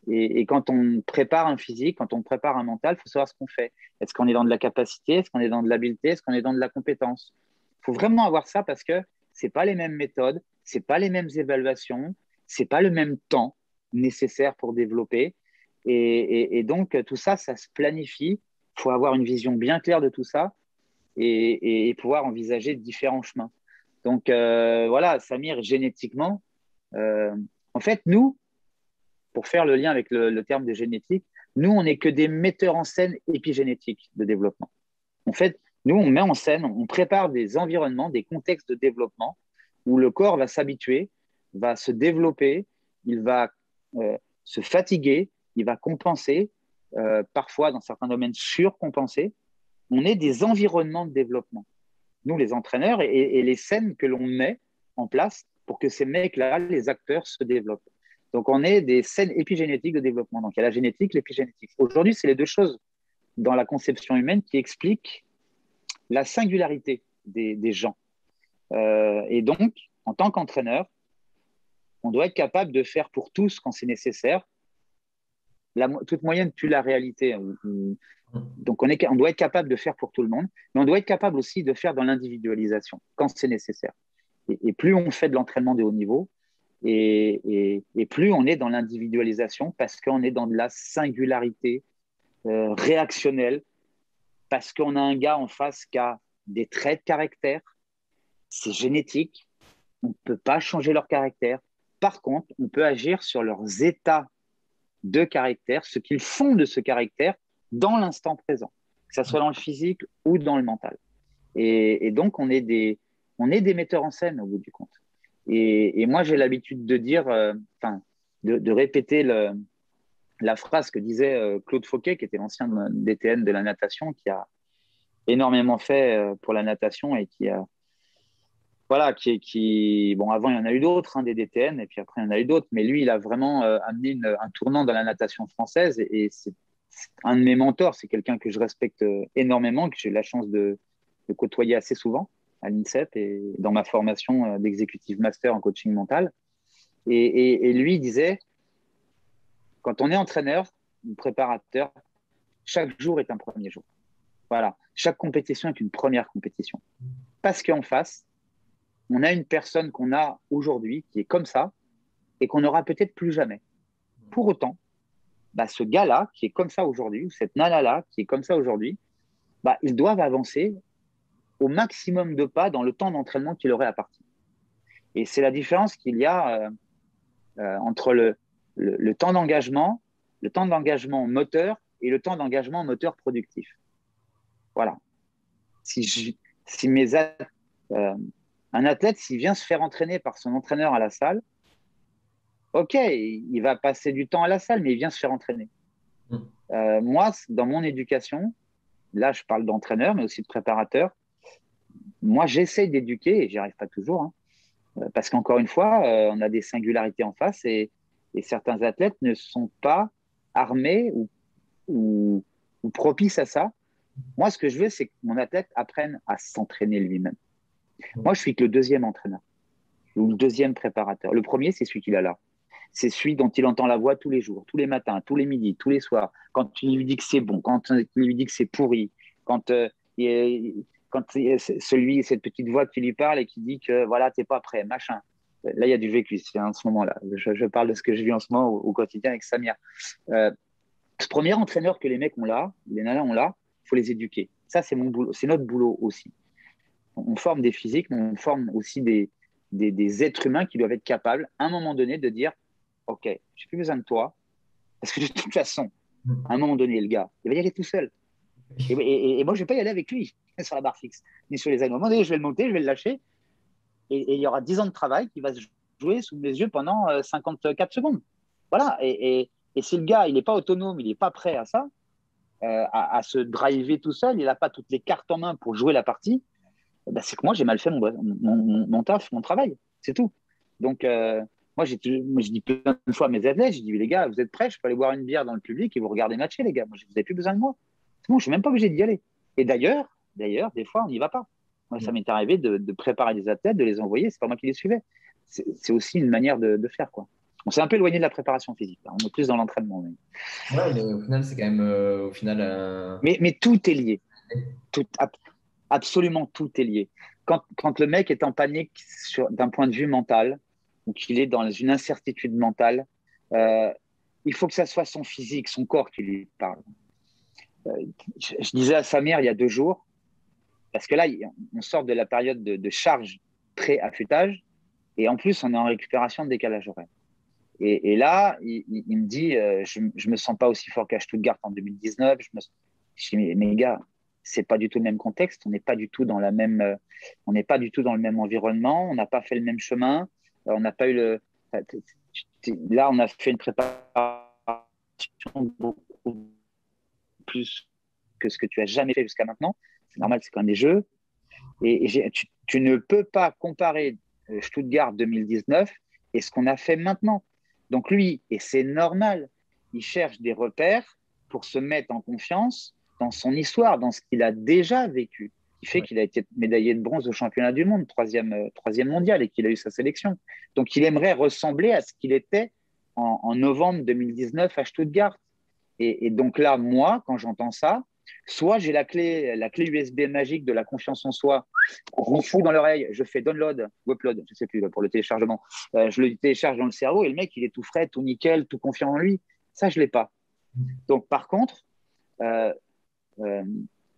Et quand on prépare un physique, quand on prépare un mental, il faut savoir ce qu'on fait. Est-ce qu'on est dans de la capacité? Est-ce qu'on est dans de l'habileté? Est-ce qu'on est dans de la compétence? Il faut vraiment avoir ça parce que ce n'est pas les mêmes méthodes, ce n'est pas les mêmes évaluations, ce n'est pas le même temps nécessaire pour développer. Et donc, tout ça, ça se planifie. Il faut avoir une vision bien claire de tout ça et pouvoir envisager différents chemins. Donc, voilà, Samir, génétiquement, en fait, nous, pour faire le lien avec le terme de génétique, nous, on n'est que des metteurs en scène épigénétiques de développement. En fait, nous, on met en scène, on prépare des environnements, des contextes de développement où le corps va s'habituer, va se développer, il va se fatiguer, il va compenser, parfois dans certains domaines surcompenser. On est des environnements de développement. Nous, les entraîneurs et les scènes que l'on met en place pour que ces mecs-là, les acteurs, se développent. Donc, on est des scènes épigénétiques de développement. Donc, il y a la génétique, l'épigénétique. Aujourd'hui, c'est les 2 choses dans la conception humaine qui expliquent la singularité des gens. Et donc, en tant qu'entraîneur, on doit être capable de faire pour tous quand c'est nécessaire. Toute moyenne tue la réalité. Donc, on doit être capable de faire pour tout le monde, mais on doit être capable aussi de faire dans l'individualisation quand c'est nécessaire. Et plus on fait de l'entraînement de haut niveau, et plus on est dans l'individualisation parce qu'on est dans de la singularité réactionnelle, parce qu'on a un gars en face qui a des traits de caractère, c'est génétique, on ne peut pas changer leur caractère. Par contre, on peut agir sur leurs états de caractère, ce qu'ils font de ce caractère dans l'instant présent, que ce soit dans le physique ou dans le mental. Et donc, on est des metteurs en scène au bout du compte. Et moi, j'ai l'habitude de dire, de répéter la phrase que disait Claude Fauquet, qui était l'ancien DTN de la natation, qui a énormément fait pour la natation et qui a, voilà, bon, avant, il y en a eu d'autres, des DTN, et puis après, il y en a eu d'autres, mais lui, il a vraiment amené un tournant dans la natation française, et c'est un de mes mentors, c'est quelqu'un que je respecte énormément, que j'ai eu la chance de côtoyer assez souvent à l'INSEP et dans ma formation d'executive master en coaching mental. Et lui disait, quand on est entraîneur ou préparateur, chaque jour est un premier jour. Voilà, chaque compétition est une première compétition. Parce qu'en face, on a une personne qu'on a aujourd'hui qui est comme ça et qu'on n'aura peut-être plus jamais. Pour autant, ce gars-là qui est comme ça aujourd'hui, ou cette nana-là qui est comme ça aujourd'hui, ils doivent avancer au maximum de pas dans le temps d'entraînement qu'il aurait à partir. Et c'est la différence qu'il y a entre le temps d'engagement moteur et le temps d'engagement moteur productif. Voilà. Un athlète, s'il vient se faire entraîner par son entraîneur à la salle, ok, il va passer du temps à la salle, mais il vient se faire entraîner. Moi, dans mon éducation, là, je parle d'entraîneur, mais aussi de préparateur, moi, j'essaie d'éduquer, et j'y arrive pas toujours, parce qu'encore une fois, on a des singularités en face, et certains athlètes ne sont pas armés ou propices à ça. Moi, ce que je veux, c'est que mon athlète apprenne à s'entraîner lui-même. Moi, je suis que le 2e entraîneur, ou le 2e préparateur. Le premier, c'est celui qu'il a là. C'est celui dont il entend la voix tous les jours, tous les matins, tous les midis, tous les soirs, quand il lui dit que c'est bon, quand il lui dit que c'est pourri, quand cette petite voix qui lui parle et qui dit que voilà, t'es pas prêt, machin. Là, il y a du vécu en ce moment-là. Je parle de ce que je vis en ce moment au quotidien avec Samir. Ce premier entraîneur que les mecs ont là, les nanas ont là, il faut les éduquer. Ça, c'est mon boulot, c'est notre boulot aussi. On forme des physiques, mais on forme aussi des des êtres humains qui doivent être capables, à un moment donné, de dire, OK, j'ai plus besoin de toi, parce que de toute façon, à un moment donné, le gars, il va y aller tout seul. Et moi, je ne vais pas y aller avec lui sur la barre fixe, ni sur les ailes. À un moment donné, je vais le monter, je vais le lâcher, et il y aura 10 ans de travail qui va se jouer sous mes yeux pendant 54 secondes. Voilà. Et si le gars, il n'est pas autonome, il n'est pas prêt à ça, à se driver tout seul, il n'a pas toutes les cartes en main pour jouer la partie, ben c'est que moi, j'ai mal fait mon taf, mon travail. C'est tout. Donc, moi, je dis plein de fois à mes athlètes, je dis, les gars, vous êtes prêts? Je peux aller boire une bière dans le public et vous regardez matcher, les gars. Moi, vous n'avez plus besoin de moi. C'est bon, je ne suis même pas obligé d'y aller. Et d'ailleurs, des fois, on n'y va pas. Moi, ça m'est arrivé de préparer des athlètes, de les envoyer. C'est pas moi qui les suivais. C'est aussi une manière de faire, quoi. On s'est un peu éloigné de la préparation physique. Là. On est plus dans l'entraînement. Ouais, mais au final, c'est quand même au final, Mais tout est lié. Tout, absolument tout est lié. Quand le mec est en panique d'un point de vue mental, ou qu'il est dans une incertitude mentale, il faut que ça soit son physique, son corps qui lui parle. Je disais à Samir il y a 2 jours, parce que là, on sort de la période de charge pré-affûtage, et en plus, on est en récupération de décalage horaire. Et là, il me dit, je ne me sens pas aussi fort qu'à Stuttgart en 2019. Je dis, mais gars, c'est pas du tout le même contexte. On n'est pas du tout dans on n'est pas du tout dans le même environnement. On n'a pas fait le même chemin. On n'a pas eu Là, on a fait une préparation beaucoup plus que ce que tu as jamais fait jusqu'à maintenant. C'est normal, c'est quand même des jeux. Et tu ne peux pas comparer Stuttgart 2019 et ce qu'on a fait maintenant. Donc lui, et c'est normal, il cherche des repères pour se mettre en confiance dans son histoire, dans ce qu'il a déjà vécu, qui fait qu'il a été médaillé de bronze au championnat du monde, troisième mondial, et qu'il a eu sa sélection. Donc il aimerait ressembler à ce qu'il était en novembre 2019 à Stuttgart. Et donc là, moi, quand j'entends ça, soit j'ai la clé USB magique de la confiance en soi, je me fous dans l'oreille, je fais download ou upload, je sais plus pour le téléchargement, je le télécharge dans le cerveau et le mec il est tout frais, tout nickel, tout confiant en lui. Ça je l'ai pas. Donc par contre, euh, euh,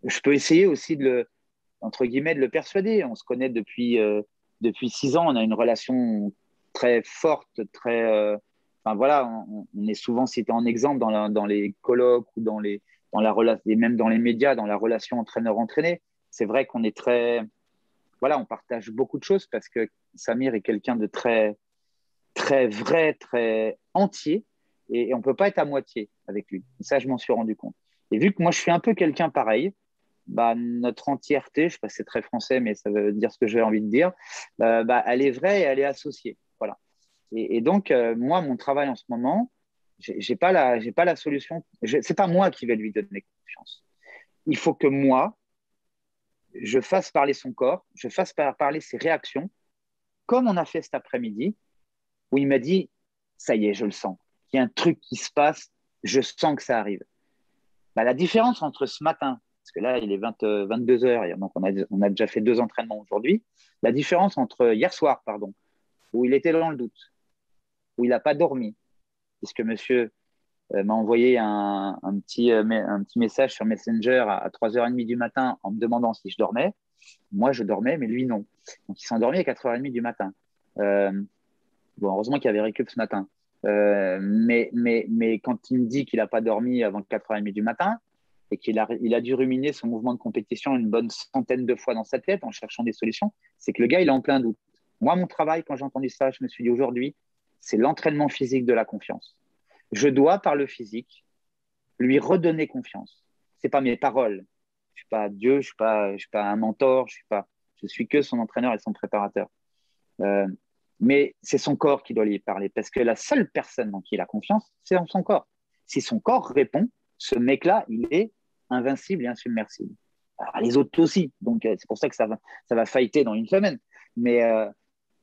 je peux essayer aussi entre guillemets de le persuader. On se connaît depuis 6 ans, on a une relation très forte, très enfin voilà, on est souvent cité en exemple dans les colloques ou dans la relation, et même dans les médias, dans la relation entraîneur-entraîné. C'est vrai qu'on est très, voilà, on partage beaucoup de choses parce que Samir est quelqu'un de très, très vrai, très entier et on ne peut pas être à moitié avec lui. Et ça, je m'en suis rendu compte. Et vu que moi, je suis un peu quelqu'un pareil, bah, notre entièreté, je ne sais pas si c'est très français, mais ça veut dire ce que j'ai envie de dire, bah, elle est vraie et elle est associée. Voilà. Et donc, moi, mon travail en ce moment, j'ai pas la solution. C'est pas moi qui vais lui donner confiance. Il faut que moi, je fasse parler son corps, je fasse parler ses réactions, comme on a fait cet après-midi, où il m'a dit, ça y est, je le sens. Il y a un truc qui se passe, je sens que ça arrive. Bah, la différence entre ce matin, parce que là, il est 22 heures, et donc on a déjà fait 2 entraînements aujourd'hui, la différence entre hier soir, pardon, où il était dans le doute, où il n'a pas dormi, puisque monsieur m'a envoyé un petit message sur Messenger à 3h30 du matin en me demandant si je dormais. Moi, je dormais, mais lui, non. Donc, il s'est endormi à 4h30 du matin. Euh, bon, heureusement qu'il y avait récup ce matin. Mais quand il me dit qu'il n'a pas dormi avant 4h30 du matin et il a dû ruminer son mouvement de compétition une bonne centaine de fois dans sa tête en cherchant des solutions, c'est que le gars, il est en plein doute. Moi, mon travail, quand j'ai entendu ça, je me suis dit aujourd'hui, c'est l'entraînement physique de la confiance. Je dois, par le physique, lui redonner confiance. Ce n'est pas mes paroles. Je ne suis pas Dieu, je suis pas un mentor, je suis que son entraîneur et son préparateur. Euh, mais c'est son corps qui doit lui parler parce que la seule personne en qui il a confiance, c'est en son corps. Si son corps répond, ce mec-là, il est invincible et insubmersible. Alors, les autres aussi. Donc, c'est pour ça que ça va fighter dans une semaine. Mais,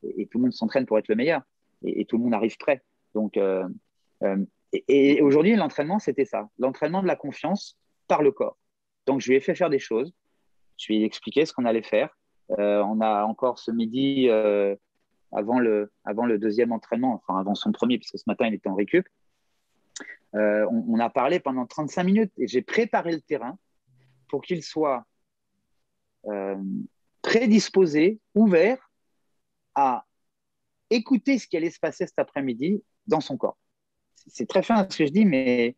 et tout le monde s'entraîne pour être le meilleur. Et tout le monde arrive prêt. Donc, euh, et aujourd'hui, l'entraînement, c'était ça. L'entraînement de la confiance par le corps. Donc, je lui ai fait faire des choses. Je lui ai expliqué ce qu'on allait faire. On a encore ce midi, avant le deuxième entraînement, enfin avant son premier, puisque ce matin, il était en récup, on a parlé pendant 35 minutes et j'ai préparé le terrain pour qu'il soit prédisposé, ouvert à écouter ce qui allait se passer cet après-midi dans son corps. C'est très fin ce que je dis, mais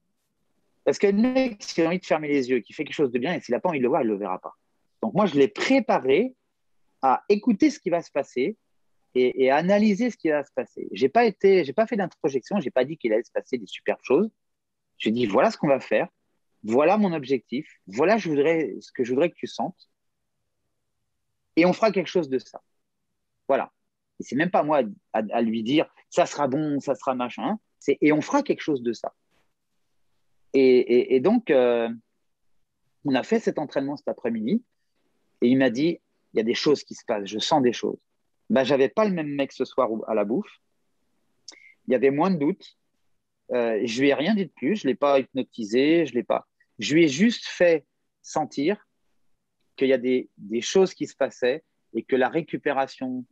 parce que le mec, s'il a envie de fermer les yeux, qui fait quelque chose de bien, et s'il n'a pas envie de le voir, il ne le verra pas. Donc moi, je l'ai préparé à écouter ce qui va se passer et à analyser ce qui va se passer. J'ai pas fait d'introjection, j'ai pas dit qu'il allait se passer des superbes choses. J'ai dit voilà ce qu'on va faire, voilà mon objectif, voilà ce que je voudrais que tu sentes, et on fera quelque chose de ça. Voilà. Et c'est même pas moi à lui dire ça sera bon, ça sera machin. Et on fera quelque chose de ça. Et donc, on a fait cet entraînement cet après-midi et il m'a dit il y a des choses qui se passent, je sens des choses. Ben, j'avais pas le même mec ce soir à la bouffe. Il y avait moins de doutes. Je lui ai rien dit de plus. Je l'ai pas hypnotisé. Je l'ai pas. Je lui ai juste fait sentir qu'il y a des choses qui se passaient et que la récupération,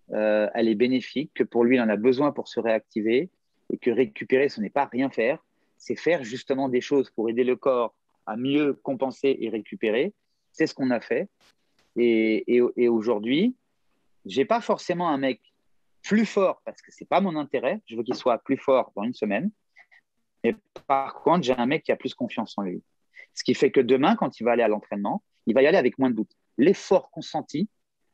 elle est bénéfique, que pour lui, il en a besoin pour se réactiver et que récupérer, ce n'est pas rien faire, c'est faire justement des choses pour aider le corps à mieux compenser et récupérer. C'est ce qu'on a fait. Et aujourd'hui, j'ai pas forcément un mec plus fort parce que c'est pas mon intérêt. Je veux qu'il soit plus fort dans une semaine. Mais par contre, j'ai un mec qui a plus confiance en lui. Ce qui fait que demain, quand il va aller à l'entraînement, il va y aller avec moins de doute. L'effort consenti,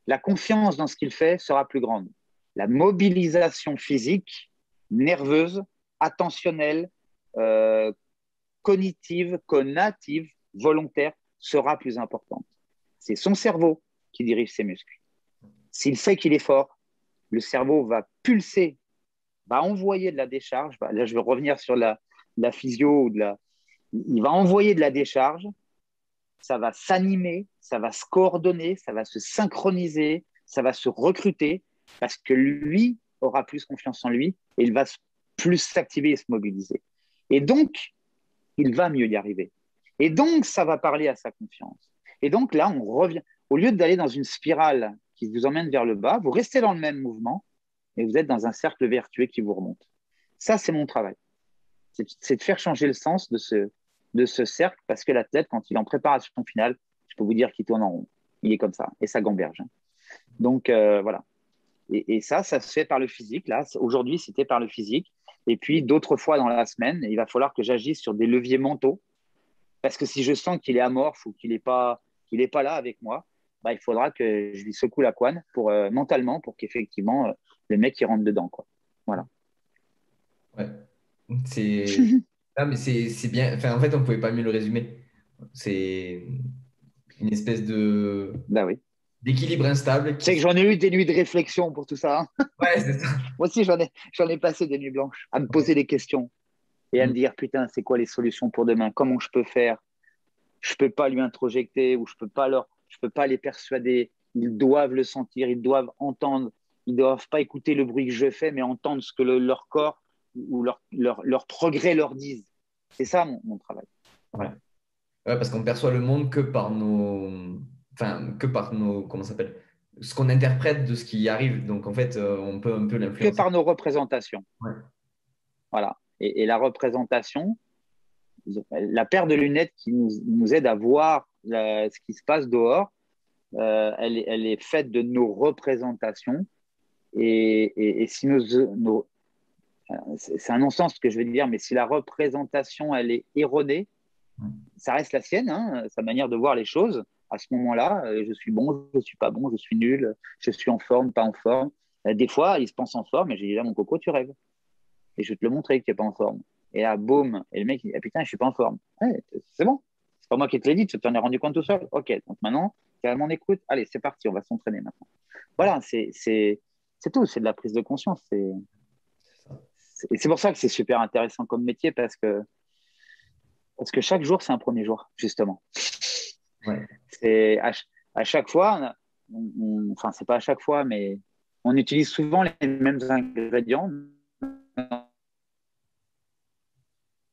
la confiance dans ce qu'il fait sera plus grande. La mobilisation physique, nerveuse, attentionnelle, euh, cognitive, conative, volontaire sera plus importante. C'est son cerveau qui dirige ses muscles. S'il sait qu'il est fort, le cerveau va pulser, va envoyer de la décharge. Là, je vais revenir sur la physio. Il va envoyer de la décharge, ça va s'animer, ça va se coordonner, ça va se synchroniser, ça va se recruter parce que lui aura plus confiance en lui et il va plus s'activer et se mobiliser. Et donc, il va mieux y arriver. Et donc, ça va parler à sa confiance. Et donc là, on revient. Au lieu d'aller dans une spirale qui vous emmène vers le bas, vous restez dans le même mouvement et vous êtes dans un cercle vertueux qui vous remonte. Ça, c'est mon travail. C'est de faire changer le sens de ce cercle parce que l'athlète, quand il est en préparation finale, je peux vous dire qu'il tourne en rond. Il est comme ça et ça gamberge. Donc, voilà. Et ça se fait par le physique. Là, aujourd'hui, c'était par le physique. Et puis, d'autres fois dans la semaine, il va falloir que j'agisse sur des leviers mentaux parce que si je sens qu'il est amorphe ou qu'il est pas là avec moi, bah, il faudra que je lui secoue la couenne mentalement pour qu'effectivement, le mec il rentre dedans. Quoi. Voilà. Ouais. C'est ah, mais c'est bien. Enfin, en fait, on ne pouvait pas mieux le résumer. C'est une espèce de Bah oui. d'équilibre instable Tu sais qui. que j'en ai eu des nuits de réflexion pour tout ça. Hein. Ouais, c'est ça. Moi aussi, j'en ai passé des nuits blanches à me Ouais. poser des questions et à me Mm. dire, putain, c'est quoi les solutions pour demain? Comment je peux faire? Je peux pas lui introjecter ou je peux pas les persuader. Ils doivent le sentir, ils doivent entendre. Ils doivent pas écouter le bruit que je fais, mais entendre ce que leur corps ou leur progrès leur disent. C'est ça mon travail. Ouais. Ouais, parce qu'on perçoit le monde que par enfin, que par comment ça s'appelle, ce qu'on interprète de ce qui arrive. Donc, en fait, on peut un peu Que l'influencer. par nos représentations. Ouais. Voilà. Et la représentation, la paire de lunettes qui nous aide à voir ce qui se passe dehors, elle est faite de nos représentations. Et si c'est un non-sens ce que je veux dire, mais si la représentation elle est erronée, ça reste la sienne, hein, sa manière de voir les choses. À ce moment-là, je suis bon, je suis pas bon, je suis nul, je suis en forme, pas en forme. Des fois, il se pense en forme et j'ai dit là, mon coco, tu rêves. Et je vais te le montrer que tu n'es pas en forme. Et là, boum, et le mec, il dit ah, putain, je suis pas en forme. Ouais, c'est bon, c'est pas moi qui te l'ai dit, tu t'en es rendu compte tout seul. Ok, donc maintenant, carrément, on écoute. Allez, c'est parti, on va s'entraîner maintenant. Voilà, c'est tout, c'est de la prise de conscience. C'est pour ça que c'est super intéressant comme métier parce que chaque jour, c'est un premier jour, justement. Ouais. C'est à chaque fois, enfin, c'est pas à chaque fois, mais on utilise souvent les mêmes ingrédients, on ne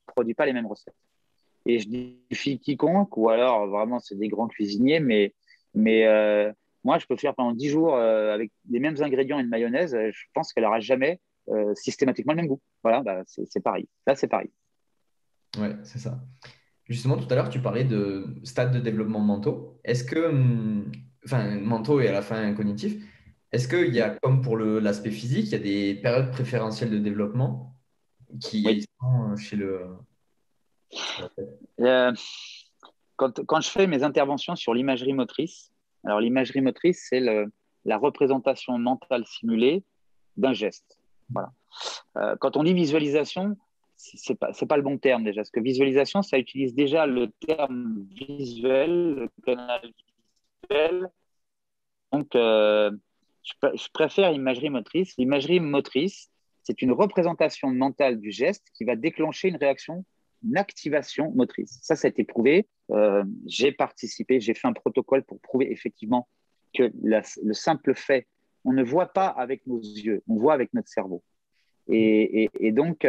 produit pas les mêmes recettes. Et je défie quiconque, ou alors vraiment, c'est des grands cuisiniers, mais moi, je peux faire pendant 10 jours avec les mêmes ingrédients et une mayonnaise, je pense qu'elle n'aura jamais systématiquement le même goût. Voilà, bah, c'est pareil. Là, c'est pareil. Ouais, c'est ça. Justement, tout à l'heure, tu parlais de stade de développement mentaux. Est-ce que, enfin, mentaux et à la fin cognitifs, Est-ce qu'il y a, comme pour l'aspect physique, il y a des périodes préférentielles de développement qui Oui. sont chez l'athlète? Euh, quand je fais mes interventions sur l'imagerie motrice, alors l'imagerie motrice, c'est la représentation mentale simulée d'un geste. Voilà. Quand on dit visualisation, c'est pas le bon terme déjà, parce que visualisation, ça utilise déjà le terme visuel, le canal visuel. Donc, je préfère l'imagerie motrice. L'imagerie motrice, c'est une représentation mentale du geste qui va déclencher une réaction, une activation motrice. Ça a été prouvé. J'ai participé, j'ai fait un protocole pour prouver effectivement que le simple fait, on ne voit pas avec nos yeux, on voit avec notre cerveau. Et donc,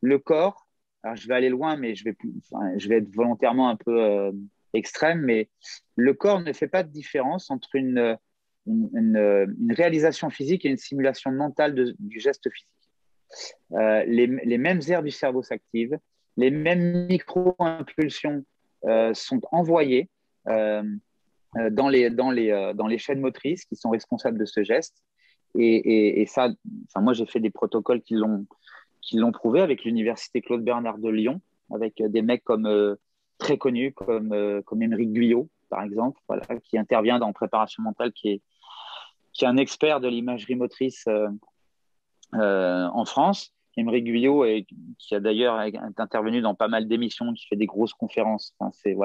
le corps, alors je vais aller loin, mais je vais être volontairement un peu extrême, mais le corps ne fait pas de différence entre une réalisation physique et une simulation mentale du geste physique. Les mêmes aires du cerveau s'activent, les mêmes micro-impulsions sont envoyées dans les chaînes motrices qui sont responsables de ce geste. Et ça, moi, j'ai fait des protocoles qui l'ont prouvé avec l'Université Claude Bernard de Lyon, avec des mecs très connus comme Émeric Guyot, par exemple, voilà, qui intervient dans préparation mentale, qui est un expert de l'imagerie motrice en France. Émeric Guyot, qui a d'ailleurs intervenu dans pas mal d'émissions, qui fait des grosses conférences. Enfin, c'est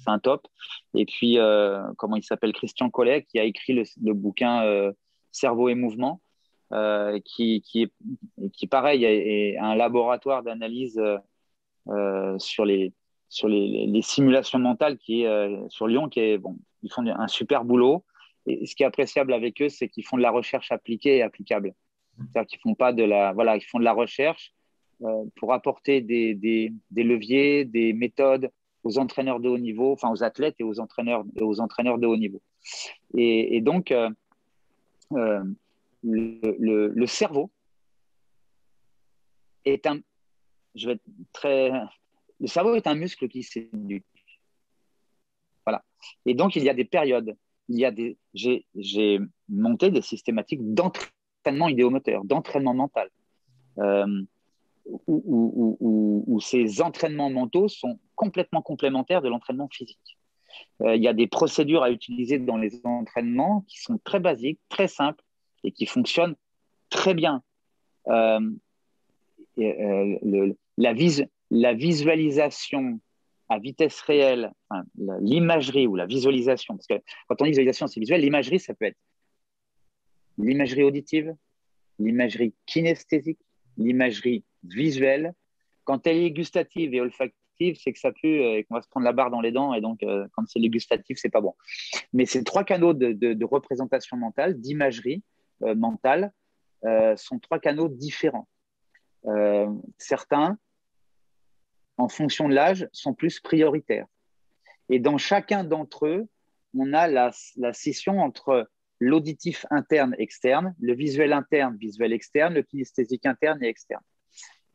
un top. Et puis, comment il s'appelle, Christian Collet, qui a écrit le bouquin Cerveau et mouvement, qui pareil, est un laboratoire d'analyse sur les simulations mentales qui est sur Lyon, bon, ils font un super boulot. Et ce qui est appréciable avec eux, c'est qu'ils font de la recherche appliquée et applicable. C'est-à-dire qu'ils font pas ils font de la recherche pour apporter des leviers, des méthodes aux entraîneurs de haut niveau, enfin aux athlètes et aux entraîneurs de haut niveau. Et donc, euh, le cerveau est je vais être très, le cerveau est un muscle qui s'éduque. Voilà. Et donc, il y a des périodes. J'ai monté des systématiques d'entraînement idéomoteur, d'entraînement mental, euh, où ces entraînements mentaux sont complètement complémentaires de l'entraînement physique. Il y a des procédures à utiliser dans les entraînements qui sont très basiques, très simples et qui fonctionnent très bien. Euh, la visualisation à vitesse réelle, enfin, l'imagerie ou la visualisation, parce que quand on dit visualisation, c'est visuel, l'imagerie, ça peut être l'imagerie auditive, l'imagerie kinesthésique, l'imagerie visuelle. Quand elle est gustative et olfactive, c'est que ça pue et qu'on va se prendre la barre dans les dents. Et donc, quand c'est gustatif, c'est pas bon. Mais ces trois canaux de représentation mentale, d'imagerie mentale, sont trois canaux différents. Certains, en fonction de l'âge, sont plus prioritaires. Et dans chacun d'entre eux, on a la scission entre l'auditif interne, externe, le visuel interne, visuel externe, le kinesthésique interne et externe.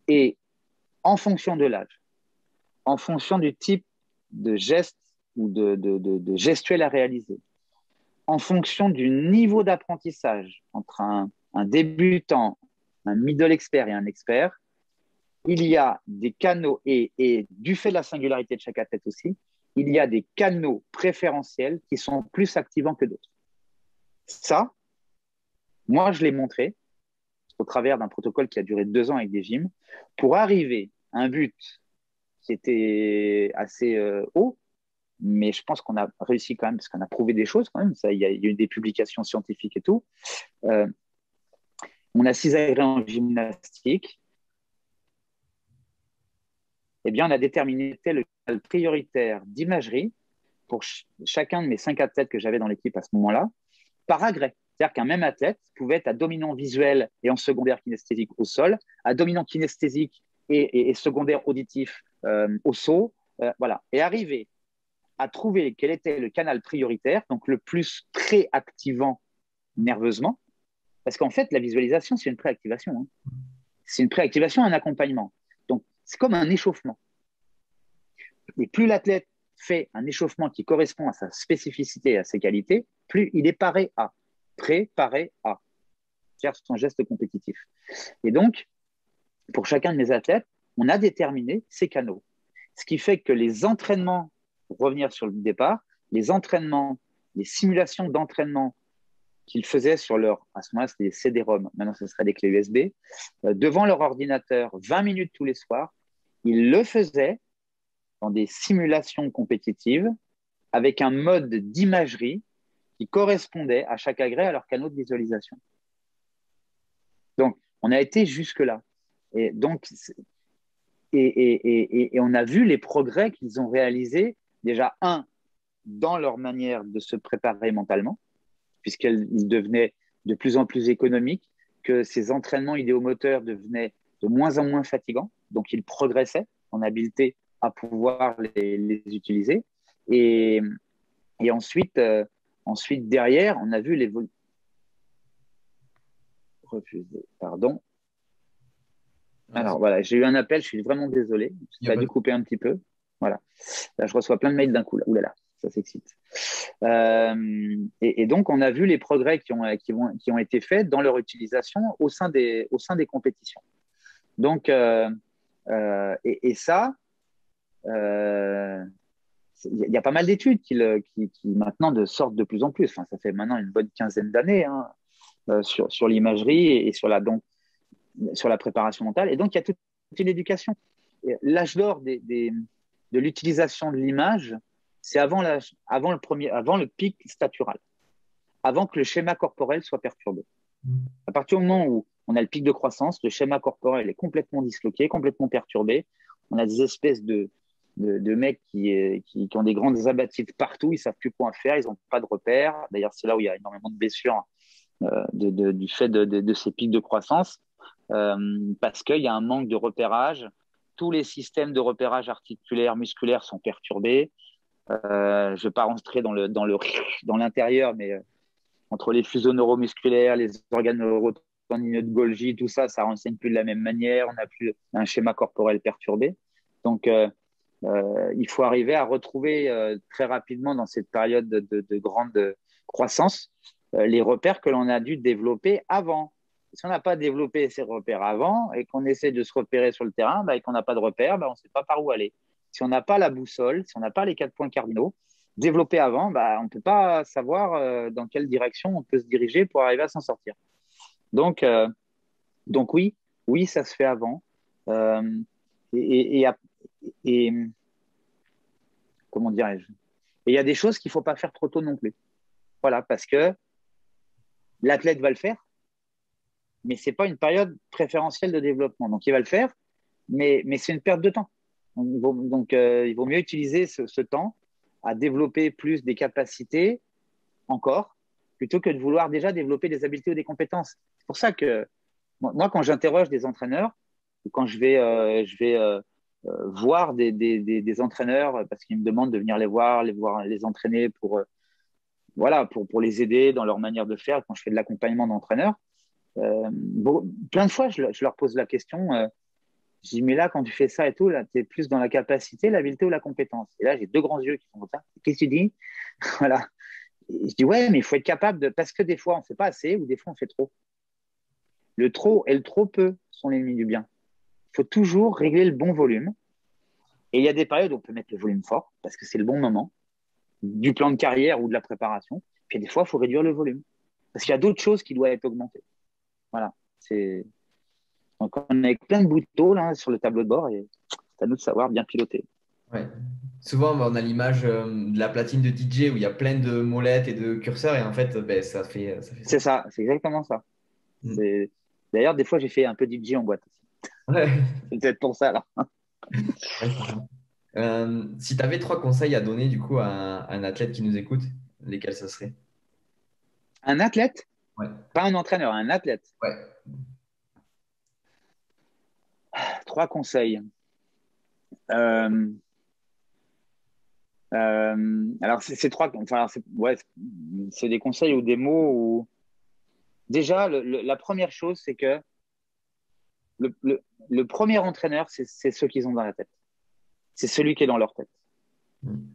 Et en fonction de l'âge, en fonction du type de geste ou de gestuelle à réaliser, en fonction du niveau d'apprentissage entre un débutant, un middle expert et un expert, il y a des canaux, et du fait de la singularité de chaque athlète aussi, il y a des canaux préférentiels qui sont plus activants que d'autres. Ça, moi, je l'ai montré au travers d'un protocole qui a duré 2 ans avec des gyms pour arriver à un but qui était assez haut, mais je pense qu'on a réussi quand même parce qu'on a prouvé des choses quand même. Il y a eu des publications scientifiques et tout. On a 6 agrès en gymnastique. Eh bien, on a déterminé le canal prioritaire d'imagerie pour chacun de mes 5 athlètes que j'avais dans l'équipe à ce moment-là, par agrès. C'est-à-dire qu'un même athlète pouvait être à dominant visuel et en secondaire kinesthésique au sol, à dominant kinesthésique et secondaire auditif au saut, voilà, et arriver à trouver quel était le canal prioritaire, donc le plus préactivant nerveusement, parce qu'en fait, la visualisation, c'est une préactivation. Hein. C'est une préactivation, un accompagnement. Donc, c'est comme un échauffement. Et plus l'athlète fait un échauffement qui correspond à sa spécificité et à ses qualités, plus il est paré à. préparer à faire son geste compétitif. Et donc, pour chacun de mes athlètes, on a déterminé ces canaux. Ce qui fait que les entraînements, pour revenir sur le départ, les entraînements, les simulations d'entraînement qu'ils faisaient sur leur, à ce moment-là, c'était des CD-ROM, maintenant ce serait des clés USB, devant leur ordinateur, 20 minutes tous les soirs, ils le faisaient dans des simulations compétitives avec un mode d'imagerie qui correspondait à chaque agrès à leur canaux de visualisation. Donc, on a été jusque-là. Et donc, et on a vu les progrès qu'ils ont réalisés, déjà, dans leur manière de se préparer mentalement, puisqu'ils devenaient de plus en plus économiques, que ces entraînements idéomoteurs devenaient de moins en moins fatigants, donc ils progressaient en habileté à pouvoir les utiliser. Et ensuite, derrière, on a vu l'évolution. Refusé, pardon. Alors voilà, j'ai eu un appel, je suis vraiment désolé. Ça a dû couper un petit peu. Voilà. Là, je reçois plein de mails d'un coup. Là. Ouh là là, ça s'excite. Et donc, on a vu les progrès qui ont été faits dans leur utilisation au sein des compétitions. Donc, ça, il y a pas mal d'études qui maintenant sortent de plus en plus. Enfin, ça fait maintenant une bonne quinzaine d'années sur l'imagerie et sur la préparation mentale. Et donc, il y a toute une éducation. L'âge d'or de l'utilisation de l'image, c'est avant le pic statural, avant que le schéma corporel soit perturbé. À partir du moment où on a le pic de croissance, le schéma corporel est complètement disloqué, complètement perturbé. On a des espèces de mecs qui ont des grandes abattides partout, ils ne savent plus quoi faire, ils n'ont pas de repères. D'ailleurs, c'est là où il y a énormément de blessures du fait de ces pics de croissance, parce qu'il y a un manque de repérage. Tous les systèmes de repérage articulaire, musculaire sont perturbés. Je ne vais pas rentrer dans l'intérieur, mais entre les fuseaux neuromusculaires, les organes neurotendineux de Golgi, tout ça, ça ne renseigne plus de la même manière. On n'a plus un schéma corporel perturbé. Donc, il faut arriver à retrouver très rapidement dans cette période de grande croissance les repères que l'on a dû développer avant. Si on n'a pas développé ces repères avant et qu'on essaie de se repérer sur le terrain et qu'on n'a pas de repères, on ne sait pas par où aller. Si on n'a pas la boussole, si on n'a pas les 4 points cardinaux développés avant, on ne peut pas savoir dans quelle direction on peut se diriger pour arriver à s'en sortir. Donc oui, ça se fait avant. Et comment dirais-je? Et il y a des choses qu'il ne faut pas faire trop tôt non plus. Voilà, parce que l'athlète va le faire, mais ce n'est pas une période préférentielle de développement. Donc, il va le faire, mais c'est une perte de temps. Il vaut mieux utiliser ce temps à développer plus des capacités encore, plutôt que de vouloir déjà développer des habiletés ou des compétences. C'est pour ça que moi, quand j'interroge des entraîneurs, ou quand je vais voir des entraîneurs, parce qu'ils me demandent de venir les voir, les entraîner pour les aider dans leur manière de faire, quand je fais de l'accompagnement d'entraîneurs, plein de fois, je leur pose la question, je dis, mais là, quand tu fais ça et tout, là, tu es plus dans la capacité, l'habileté ou la compétence. Et là, j'ai 2 grands yeux qui font comme ça. Qu'est-ce que tu dis? Voilà. Et je dis, ouais, mais il faut être capable de. Parce que des fois, on ne fait pas assez ou des fois, on fait trop. Le trop et le trop peu sont l'ennemi du bien. Il faut toujours régler le bon volume. Et il y a des périodes où on peut mettre le volume fort parce que c'est le bon moment du plan de carrière ou de la préparation. Puis des fois, il faut réduire le volume parce qu'il y a d'autres choses qui doivent être augmentées. Voilà. Donc, on est avec plein de bouts de tôle sur le tableau de bord et c'est à nous de savoir bien piloter. Ouais. Souvent, on a l'image de la platine de DJ où il y a plein de molettes et de curseurs et en fait, ça fait ça. C'est ça, c'est exactement ça. D'ailleurs, des fois, j'ai fait un peu DJ en boîte aussi. Ouais. C'est peut-être pour ça, là. Si tu avais 3 conseils à donner du coup à un athlète qui nous écoute, lesquels ça serait? Un athlète, Ouais. pas un entraîneur, un athlète. Ouais. 3 conseils. Alors, c'est 3. Enfin, c'est des conseils ou des mots. Déjà, la première chose, c'est que le premier entraîneur, c'est ceux qu'ils ont dans la tête. C'est celui qui est dans leur tête.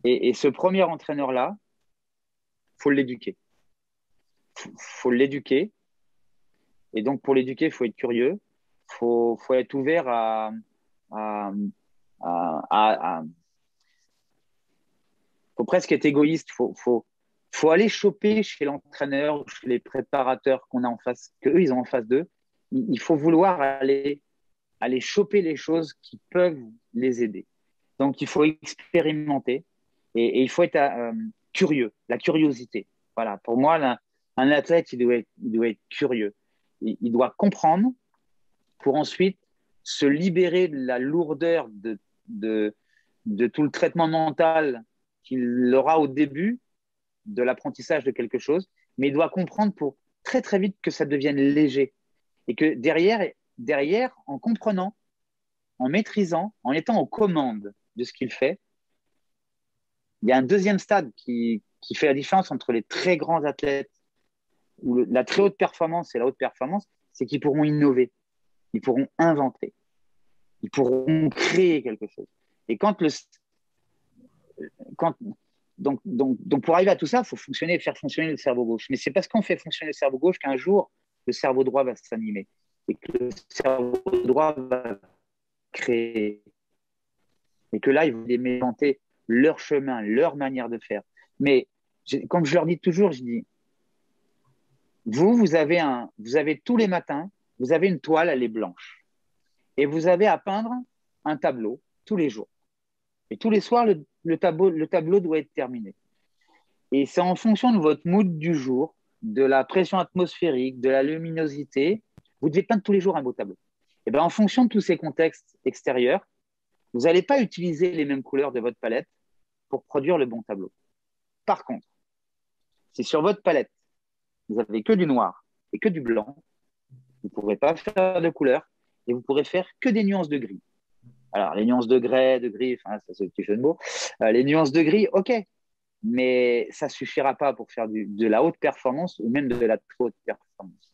Et ce premier entraîneur-là, il faut l'éduquer. faut l'éduquer. Et donc, pour l'éduquer, il faut être curieux. Faut être ouvert à, faut presque être égoïste. Faut aller choper chez l'entraîneur, chez les préparateurs qu'on a en face, qu'eux, ils ont en face d'eux. Il faut vouloir aller choper les choses qui peuvent les aider. Donc, il faut expérimenter et il faut être curieux, la curiosité. Voilà, pour moi, un athlète, il doit être curieux. Il doit comprendre pour ensuite se libérer de la lourdeur de, de tout le traitement mental qu'il aura au début de l'apprentissage de quelque chose, mais il doit comprendre pour très très vite que ça devienne léger et que derrière en comprenant, en maîtrisant, en étant aux commandes de ce qu'il fait, il y a un deuxième stade qui fait la différence entre les très grands athlètes ou la très haute performance et la haute performance, c'est qu'ils pourront innover, ils pourront inventer, ils pourront créer quelque chose. Et quand donc, pour arriver à tout ça, il faut faire fonctionner le cerveau gauche. Mais c'est parce qu'on fait fonctionner le cerveau gauche qu'un jour, le cerveau droit va s'animer et que le cerveau droit va créer. Et que là, ils vont inventer leur chemin, leur manière de faire. Mais comme je leur dis toujours, je dis, vous avez tous les matins, vous avez une toile, elle est blanche. Et vous avez à peindre un tableau tous les jours. Et tous les soirs, le tableau doit être terminé. Et c'est en fonction de votre mood du jour, de la pression atmosphérique, de la luminosité, vous devez peindre tous les jours un beau tableau. Et bien, en fonction de tous ces contextes extérieurs, vous n'allez pas utiliser les mêmes couleurs de votre palette pour produire le bon tableau. Par contre, si sur votre palette, vous n'avez que du noir et que du blanc, vous ne pourrez pas faire de couleurs et vous pourrez faire que des nuances de gris. Alors, les nuances de grès, de gris, enfin, ça c'est le petit jeu de mots. Les nuances de gris, ok, mais ça ne suffira pas pour faire de la haute performance ou même de la très haute performance.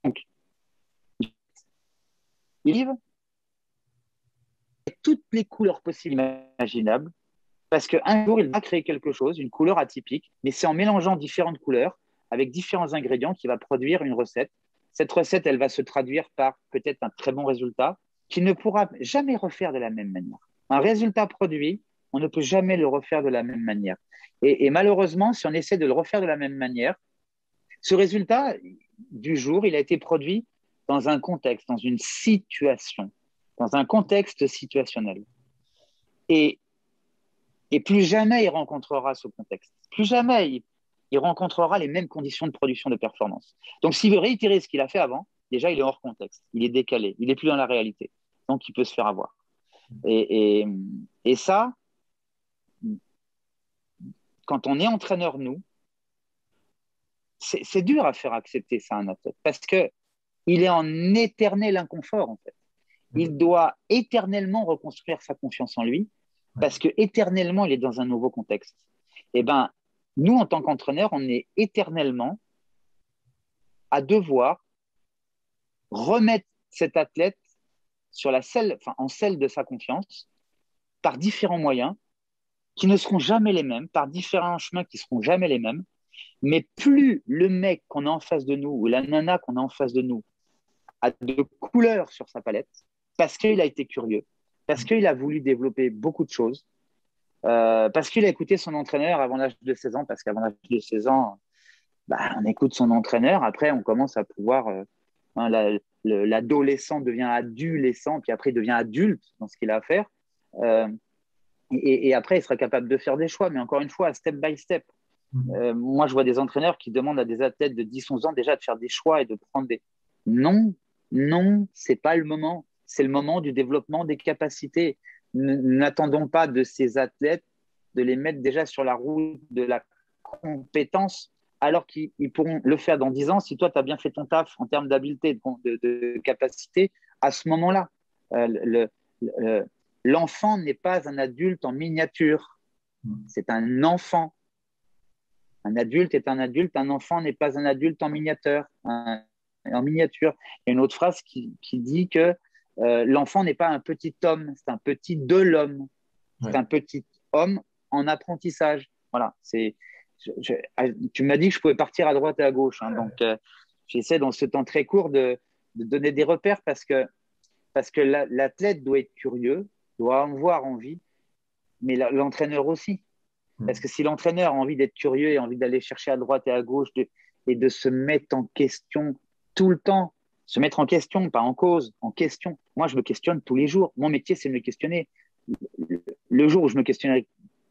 Donc, livre toutes les couleurs possibles et imaginables parce qu'un jour, il va créer quelque chose, une couleur atypique, mais c'est en mélangeant différentes couleurs avec différents ingrédients qu'il va produire une recette. Cette recette, elle va se traduire par peut-être un très bon résultat qu'il ne pourra jamais refaire de la même manière. Un résultat produit, on ne peut jamais le refaire de la même manière. Et malheureusement, si on essaie de le refaire de la même manière, ce résultat du jour, il a été produit dans un contexte, dans une situation, dans un contexte situationnel. Et plus jamais il rencontrera ce contexte. Plus jamais il rencontrera les mêmes conditions de production de performance. Donc, s'il veut réitérer ce qu'il a fait avant, déjà, il est hors contexte, il est décalé, il n'est plus dans la réalité. Donc, il peut se faire avoir. Et ça, quand on est entraîneur, nous, c'est dur à faire accepter ça à un athlète parce qu'il est en éternel inconfort, en fait. Il doit éternellement reconstruire sa confiance en lui parce que éternellement, il est dans un nouveau contexte. Eh bien, nous, en tant qu'entraîneurs, on est éternellement à devoir remettre cet athlète en selle de sa confiance par différents moyens qui ne seront jamais les mêmes, par différents chemins qui ne seront jamais les mêmes. Mais plus le mec qu'on a en face de nous ou la nana qu'on a en face de nous a de couleurs sur sa palette, parce qu'il a été curieux, parce qu'il a voulu développer beaucoup de choses, parce qu'il a écouté son entraîneur avant l'âge de 16 ans, parce qu'avant l'âge de 16 ans, on écoute son entraîneur, après on commence à pouvoir, l'adolescent devient adolescent, puis après il devient adulte dans ce qu'il a à faire, et après il sera capable de faire des choix, mais encore une fois, step by step. Moi, je vois des entraîneurs qui demandent à des athlètes de 10-11 ans déjà de faire des choix et de prendre des... Non, non, c'est pas le moment. C'est le moment du développement des capacités. N'attendons pas de ces athlètes de les mettre déjà sur la route de la compétence alors qu'ils pourront le faire dans 10 ans si toi, tu as bien fait ton taf en termes d'habileté, de capacité à ce moment-là. L'enfant n'est pas un adulte en miniature. C'est un enfant. Un adulte est un adulte, un enfant n'est pas un adulte en miniature. En miniature. Il y a une autre phrase qui dit que l'enfant n'est pas un petit homme, c'est un petit de l'homme. C'est un petit homme en apprentissage. Voilà, tu m'as dit que je pouvais partir à droite et à gauche. Hein, donc, j'essaie dans ce temps très court de donner des repères parce que l'athlète doit être curieux, doit avoir envie, mais l'entraîneur aussi. Parce que si l'entraîneur a envie d'être curieux et envie d'aller chercher à droite et à gauche et de se mettre en question tout le temps, se mettre en question, pas en cause, en question. Moi, je me questionne tous les jours. Mon métier, c'est de me questionner. Le jour où je me questionnerai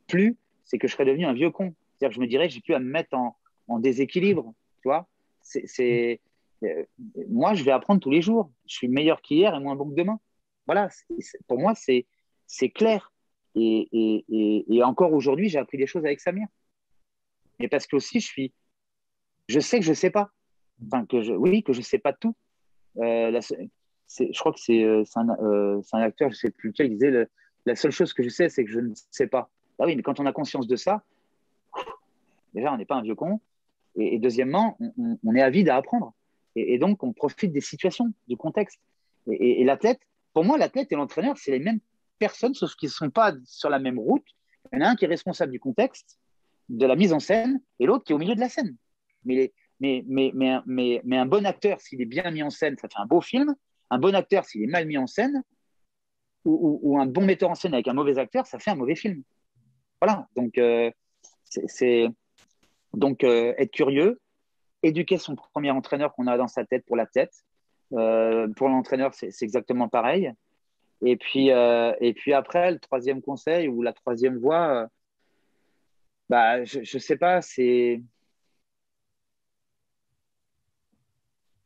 plus, c'est que je serai devenu un vieux con. C'est-à-dire que je me dirais que j'ai plus à me mettre en déséquilibre. Tu vois, moi, je vais apprendre tous les jours. Je suis meilleur qu'hier et moins bon que demain. Voilà, pour moi, c'est clair. Et encore aujourd'hui, j'ai appris des choses avec Samir. Mais parce que aussi, je sais que je ne sais pas. Enfin, oui, que je ne sais pas tout. Je crois que c'est un acteur, je ne sais plus lequel, qui disait la seule chose que je sais, c'est que je ne sais pas. Ah oui, mais quand on a conscience de ça, déjà, on n'est pas un vieux con. Et deuxièmement, on est avide à apprendre. Et donc, on profite des situations, du contexte. Et l'athlète, pour moi, l'athlète et l'entraîneur, c'est les mêmes personnes, sauf qu'ils ne sont pas sur la même route. Il y en a un qui est responsable du contexte, de la mise en scène, et l'autre qui est au milieu de la scène. Mais un bon acteur, s'il est bien mis en scène, ça fait un beau film. Un bon acteur, s'il est mal mis en scène, ou un bon metteur en scène avec un mauvais acteur, ça fait un mauvais film. Voilà. Donc, être curieux, éduquer son premier entraîneur qu'on a dans sa tête pour la tête. Pour l'entraîneur, c'est exactement pareil. Et puis après, le troisième conseil ou la troisième voie, je ne sais pas,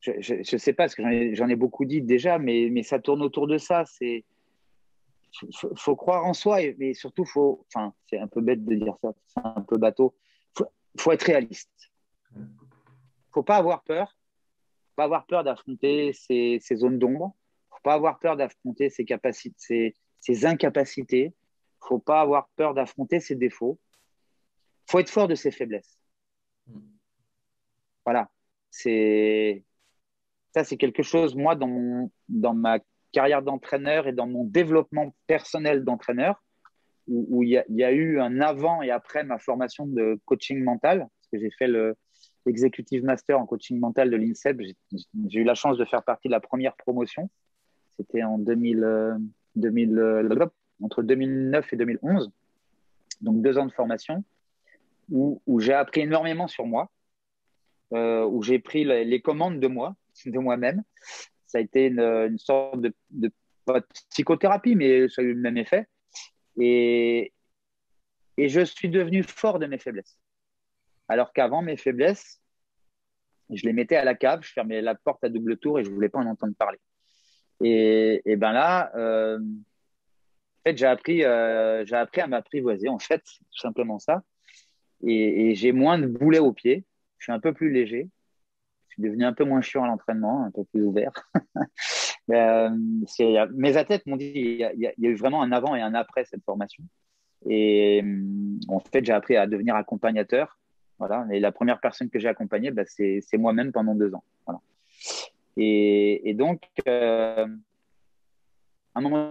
je sais pas, parce que j'en ai beaucoup dit déjà, mais ça tourne autour de ça. Faut croire en soi, mais surtout, enfin, c'est un peu bête de dire ça, c'est un peu bateau. Faut être réaliste. Faut pas avoir peur. Faut pas avoir peur d'affronter ces zones d'ombre. Faut pas avoir peur d'affronter ses capacités, ses incapacités. Faut pas avoir peur d'affronter ses défauts. Faut être fort de ses faiblesses. Voilà. Ça, c'est quelque chose, moi, dans ma carrière d'entraîneur et dans mon développement personnel d'entraîneur, où il y a eu un avant et après ma formation de coaching mental, parce que j'ai fait l'executive master en coaching mental de l'INSEP. J'ai eu la chance de faire partie de la première promotion. C'était en 2000, entre 2009 et 2011, donc 2 ans de formation, où j'ai appris énormément sur moi, où j'ai pris les commandes de moi-même. Ça a été une sorte de pas de psychothérapie, mais ça a eu le même effet. Et je suis devenu fort de mes faiblesses. Alors qu'avant, mes faiblesses, je les mettais à la cave, je fermais la porte à double tour et je ne voulais pas en entendre parler. Et ben là, en fait, j'ai appris à m'apprivoiser, en fait, tout simplement ça. Et j'ai moins de boulets aux pieds, je suis un peu plus léger, je suis devenu un peu moins chiant à l'entraînement, un peu plus ouvert. Mes athlètes m'ont dit il y a eu vraiment un avant et un après cette formation. Et en fait, j'ai appris à devenir accompagnateur. Voilà. Et la première personne que j'ai accompagnée, c'est moi-même pendant 2 ans. Voilà. Et donc, à un moment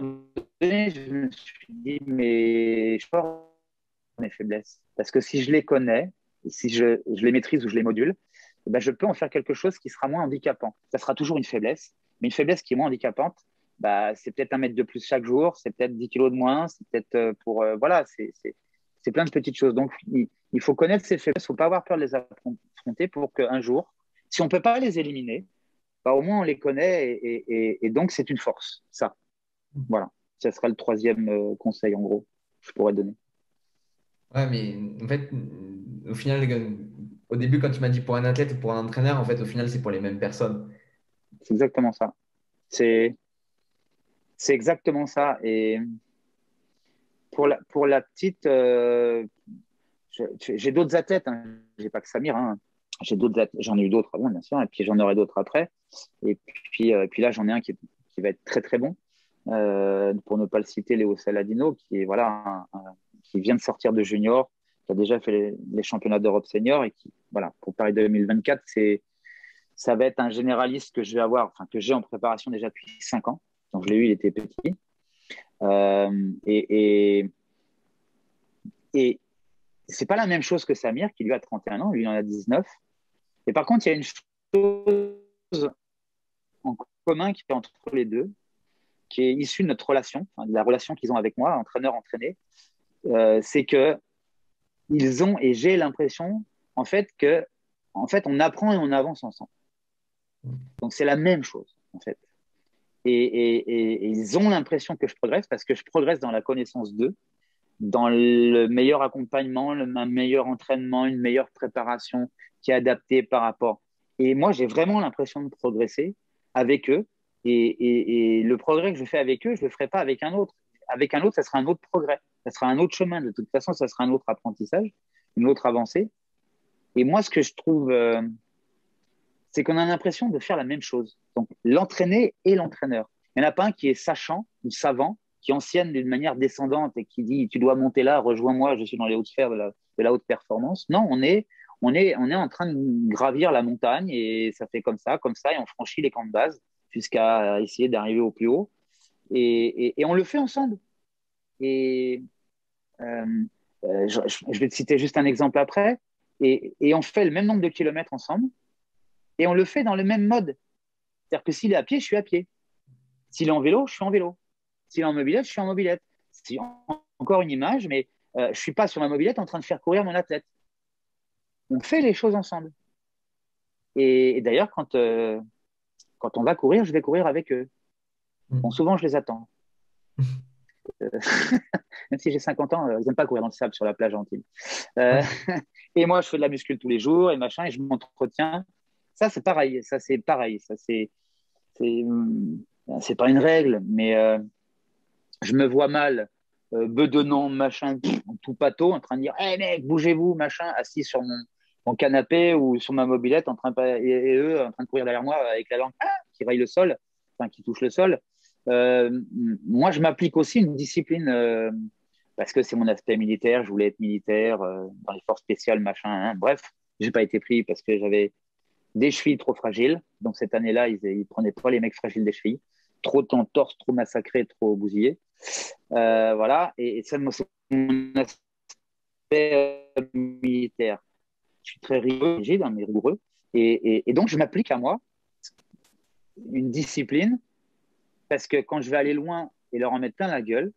donné, je me suis dit, mais je pars mes faiblesses. Parce que si je les connais, si je les maîtrise ou je les module, je peux en faire quelque chose qui sera moins handicapant. Ça sera toujours une faiblesse, mais une faiblesse qui est moins handicapante, c'est peut-être 1 mètre de plus chaque jour, c'est peut-être 10 kilos de moins, c'est peut-être voilà, c'est plein de petites choses. Donc, il faut connaître ces faiblesses, il ne faut pas avoir peur de les affronter pour qu'un jour, si on ne peut pas les éliminer, au moins on les connaît et donc c'est une force, ça. Voilà, ça sera le troisième conseil en gros que je pourrais donner. Ouais, mais en fait, au final, au début, quand tu m'as dit pour un athlète ou pour un entraîneur, en fait, au final, c'est pour les mêmes personnes. C'est exactement ça. C'est exactement ça. Et pour la petite, j'ai d'autres athlètes. Hein. J'ai pas que Samir. Hein. J'ai d'autres athlètes. J'en ai eu d'autres avant, bien sûr. Et puis j'en aurai d'autres après. Et puis là, j'en ai un qui va être très très bon. Pour ne pas le citer, Léo Saladino, qui est voilà, qui vient de sortir de junior, qui a déjà fait les championnats d'Europe senior et qui, voilà, pour Paris 2024, ça va être un généraliste que je vais avoir, enfin que j'ai en préparation déjà depuis 5 ans. Donc je l'ai eu, il était petit. Euh, et, et, et c'est pas la même chose que Samir, qui lui a 31 ans, lui il en a 19. Et par contre, il y a une chose en commun qui est entre les deux, qui est issue de notre relation, hein, de la relation qu'ils ont avec moi, entraîneur-entraîné, c'est que ils ont, et j'ai l'impression, en fait, on apprend et on avance ensemble. Donc, c'est la même chose, en fait. Et ils ont l'impression que je progresse parce que je progresse dans la connaissance d'eux, dans le meilleur accompagnement, un meilleur entraînement, une meilleure préparation qui est adaptée par rapport. Et moi, j'ai vraiment l'impression de progresser avec eux. Et le progrès que je fais avec eux, je ne le ferai pas avec un autre. Avec un autre, ça sera un autre progrès. Ça sera un autre chemin. De toute façon, ça sera un autre apprentissage, une autre avancée. Et moi, ce que je trouve, c'est qu'on a l'impression de faire la même chose. Donc, l'entraîné et l'entraîneur. Il n'y en a pas un qui est sachant ou savant, qui enseigne d'une manière descendante et qui dit tu dois monter là, rejoins-moi, je suis dans les hautes sphères de la haute performance. Non, on est en train de gravir la montagne et ça fait comme ça, et on franchit les camps de base jusqu'à essayer d'arriver au plus haut. Et on le fait ensemble. Et euh, je vais te citer juste un exemple après. Et on fait le même nombre de kilomètres ensemble et on le fait dans le même mode. C'est-à-dire que s'il est à pied, je suis à pied. S'il est en vélo, je suis en vélo. S'il est en mobilette, je suis en mobilette. Encore une image, mais je ne suis pas sur ma mobilette en train de faire courir mon athlète. On fait les choses ensemble. Et d'ailleurs, quand on va courir, je vais courir avec eux. Bon, souvent, je les attends. Même si j'ai 50 ans, ils n'aiment pas courir dans le sable sur la plage Antibes. Et moi, je fais de la muscule tous les jours et machin, et je m'entretiens. Ça, c'est pareil. Ça, c'est pareil. Ça, c'est pas une règle, mais je me vois mal bedonnant, machin, tout pâteau, en train de dire hey, mec, bougez-vous, machin, assis sur mon canapé ou sur ma mobilette, et eux en train de courir derrière moi avec la langue qui raye le sol, enfin qui touche le sol. Moi, je m'applique aussi une discipline parce que c'est mon aspect militaire. Je voulais être militaire dans les forces spéciales, machin. Hein. Bref, j'ai pas été pris parce que j'avais des chevilles trop fragiles. Donc cette année-là, ils prenaient pas les mecs fragiles des chevilles. Trop de torse, trop massacré, trop bousillé. Voilà. Et ça, c'est mon aspect militaire. Je suis très rigide, mais rigoureux. Et donc, je m'applique à moi une discipline parce que quand je vais aller loin et leur en mettre plein la gueule,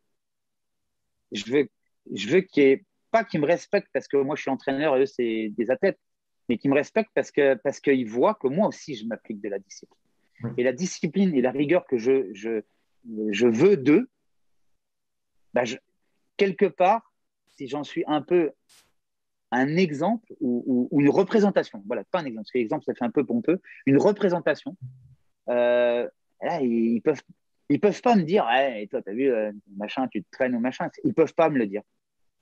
je veux qu'il y ait, pas qu'ils me respectent parce que moi, je suis entraîneur et eux, c'est des athlètes, mais qu'ils me respectent parce qu'ils voient que moi aussi, je m'applique de la discipline. Et la discipline et la rigueur que je veux d'eux, bah quelque part, si j'en suis un peu un exemple ou une représentation, voilà, pas un exemple, parce que l'exemple, ça fait un peu pompeux, une représentation, là, ils peuvent pas me dire, hey, toi, t'as vu, machin, tu te traînes ou machin, ils peuvent pas me le dire.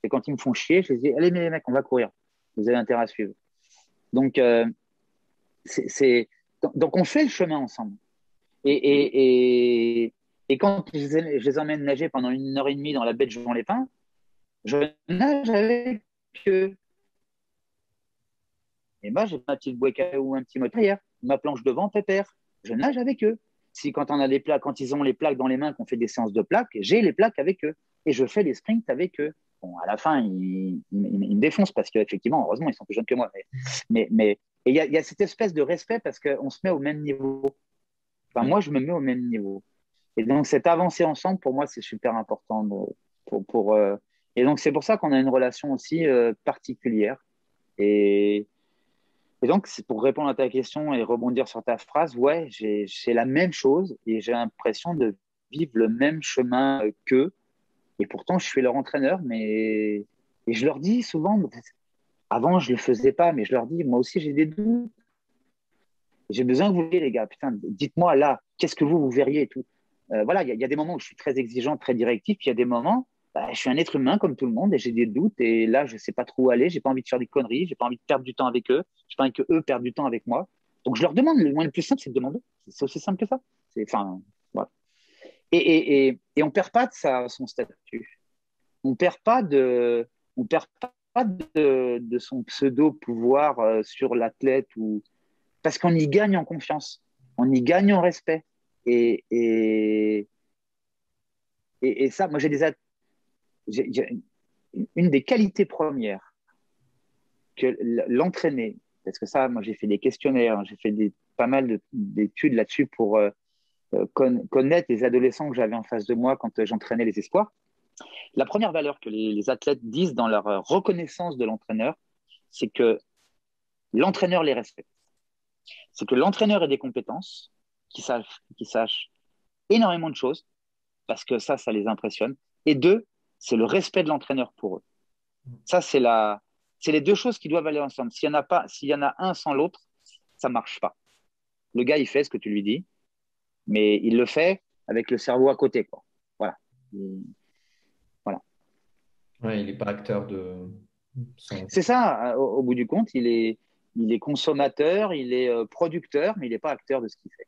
Et quand ils me font chier, je les dis, allez, les mecs, on va courir. Vous avez intérêt à suivre. Donc, donc on fait le chemin ensemble. Et quand je les emmène nager pendant 1 heure et demie dans la baie de Jean-Lépin, je nage avec eux. Et moi, j'ai ma petite bouée ou un petit moteur derrière, ma planche devant, pépère. Je nage avec eux. Si quand on a des plaques, quand ils ont les plaques dans les mains, qu'on fait des séances de plaques, j'ai les plaques avec eux. Et je fais des sprints avec eux. Bon, à la fin, ils me défoncent parce qu'effectivement, heureusement, ils sont plus jeunes que moi. Mais il y a cette espèce de respect parce qu'on se met au même niveau. Enfin, moi, je me mets au même niveau. Et donc, cette avancée ensemble, pour moi, c'est super important. Et donc, c'est pour ça qu'on a une relation aussi particulière. Et, et donc, c'est pour répondre à ta question et rebondir sur ta phrase, ouais, j'ai la même chose et j'ai l'impression de vivre le même chemin qu'eux. Et pourtant, je suis leur entraîneur, mais et je leur dis souvent, avant, je ne le faisais pas, mais je leur dis, moi aussi, j'ai des doutes. J'ai besoin que vous voyez, les gars. Putain, dites-moi là, qu'est-ce que vous verriez et tout. Voilà, il y a des moments où je suis très exigeant, très directif, puis il y a des moments, bah, je suis un être humain comme tout le monde et j'ai des doutes. Et là, je ne sais pas trop où aller, j'ai pas envie de faire des conneries, j'ai pas envie de perdre du temps avec eux, j'ai pas envie que eux perdent du temps avec moi. Donc je leur demande, le moyen le plus simple, c'est de demander. C'est aussi simple que ça. Enfin, voilà. Et on ne perd pas de son statut. On perd pas de, on perd pas de son pseudo-pouvoir sur l'athlète parce qu'on y gagne en confiance, on y gagne en respect. Et, et, et ça, moi, j'ai une des qualités premières que l'entraîner, parce que ça, moi, j'ai fait des questionnaires, j'ai fait pas mal d'études là-dessus pour connaître les adolescents que j'avais en face de moi quand j'entraînais les espoirs. La première valeur que les athlètes disent dans leur reconnaissance de l'entraîneur, c'est que l'entraîneur les respecte. C'est que l'entraîneur ait des compétences, qu'il sache énormément de choses, parce que ça les impressionne. Et deux, c'est le respect de l'entraîneur pour eux. Ça, c'est les deux choses qui doivent aller ensemble. S'il y en a un sans l'autre, ça ne marche pas. Le gars, il fait ce que tu lui dis, mais il le fait avec le cerveau à côté, quoi. Voilà. Voilà. Ouais, il n'est pas acteur de son... C'est ça, au bout du compte, il est consommateur, il est producteur, mais il n'est pas acteur de ce qu'il fait.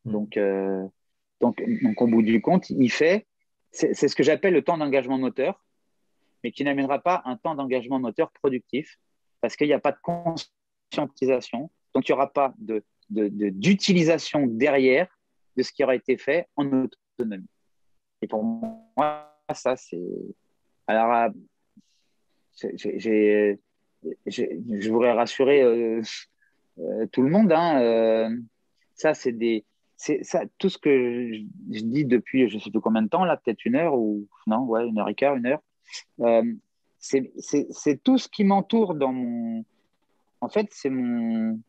Donc, au bout du compte, il fait, c'est ce que j'appelle le temps d'engagement moteur, mais qui n'amènera pas un temps d'engagement moteur productif, parce qu'il n'y a pas de conscientisation, donc il n'y aura pas d'utilisation derrière de ce qui aura été fait en autonomie. Et pour moi, ça, c'est... Alors, je voudrais rassurer tout le monde. Ça, ça, tout ce que je dis depuis je ne sais plus combien de temps, là, peut-être une heure ou non, ouais, 1 heure et quart, 1 heure. C'est tout ce qui m'entoure dans mon. En fait, c'est mon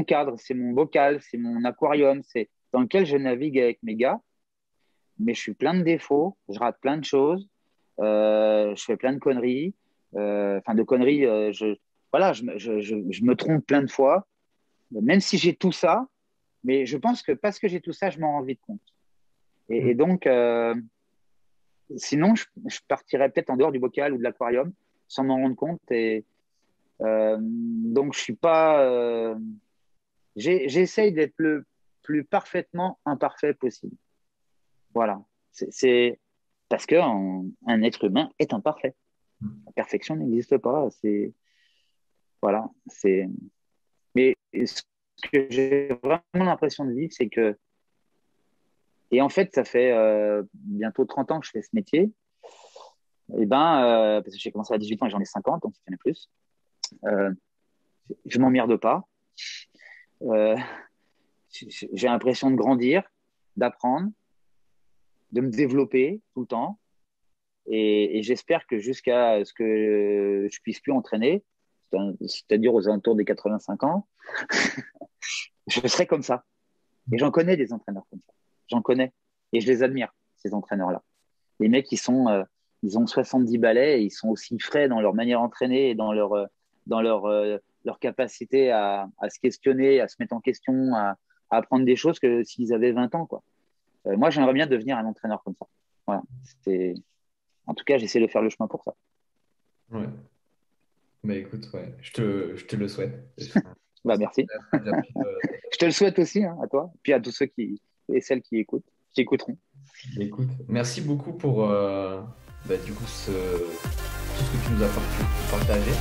cadre, c'est mon bocal, c'est mon aquarium, c'est dans lequel je navigue avec mes gars. Mais je suis plein de défauts, je rate plein de choses, je fais plein de conneries. Enfin, de conneries, voilà, je me trompe plein de fois, même si j'ai tout ça. Mais je pense que parce que j'ai tout ça, je m'en rends vite compte. Et donc, sinon, je partirais peut-être en dehors du bocal ou de l'aquarium sans m'en rendre compte. Et donc, je suis pas. J'essaye d'être le plus parfaitement imparfait possible. Voilà. C'est parce qu'un être humain est imparfait. La perfection n'existe pas. Voilà. Mais ce que j'ai vraiment l'impression de vivre, c'est que. Et en fait, ça fait bientôt 30 ans que je fais ce métier. Et parce que j'ai commencé à 18 ans et j'en ai 50, donc ça fait plus. Je m'emmerde pas. J'ai l'impression de grandir, d'apprendre, de me développer tout le temps. Et j'espère que jusqu'à ce que je puisse plus entraîner, c'est-à-dire aux alentours des 85 ans, je serai comme ça. Et j'en connais des entraîneurs comme ça. J'en connais. Et je les admire, ces entraîneurs-là. Les mecs, ils ont 70 balais et ils sont aussi frais dans leur manière d'entraîner et dans leur capacité à se questionner, à se mettre en question, à apprendre des choses que s'ils avaient 20 ans, quoi. Moi, j'aimerais bien devenir un entraîneur comme ça. Voilà. En tout cas, j'essaie de faire le chemin pour ça. Ouais. Mais écoute, ouais, je te le souhaite. Merci. Je te le souhaite aussi, à toi, puis à tous ceux et celles qui écouteront. Écoute, merci beaucoup pour du coup tout ce que tu nous as partagé.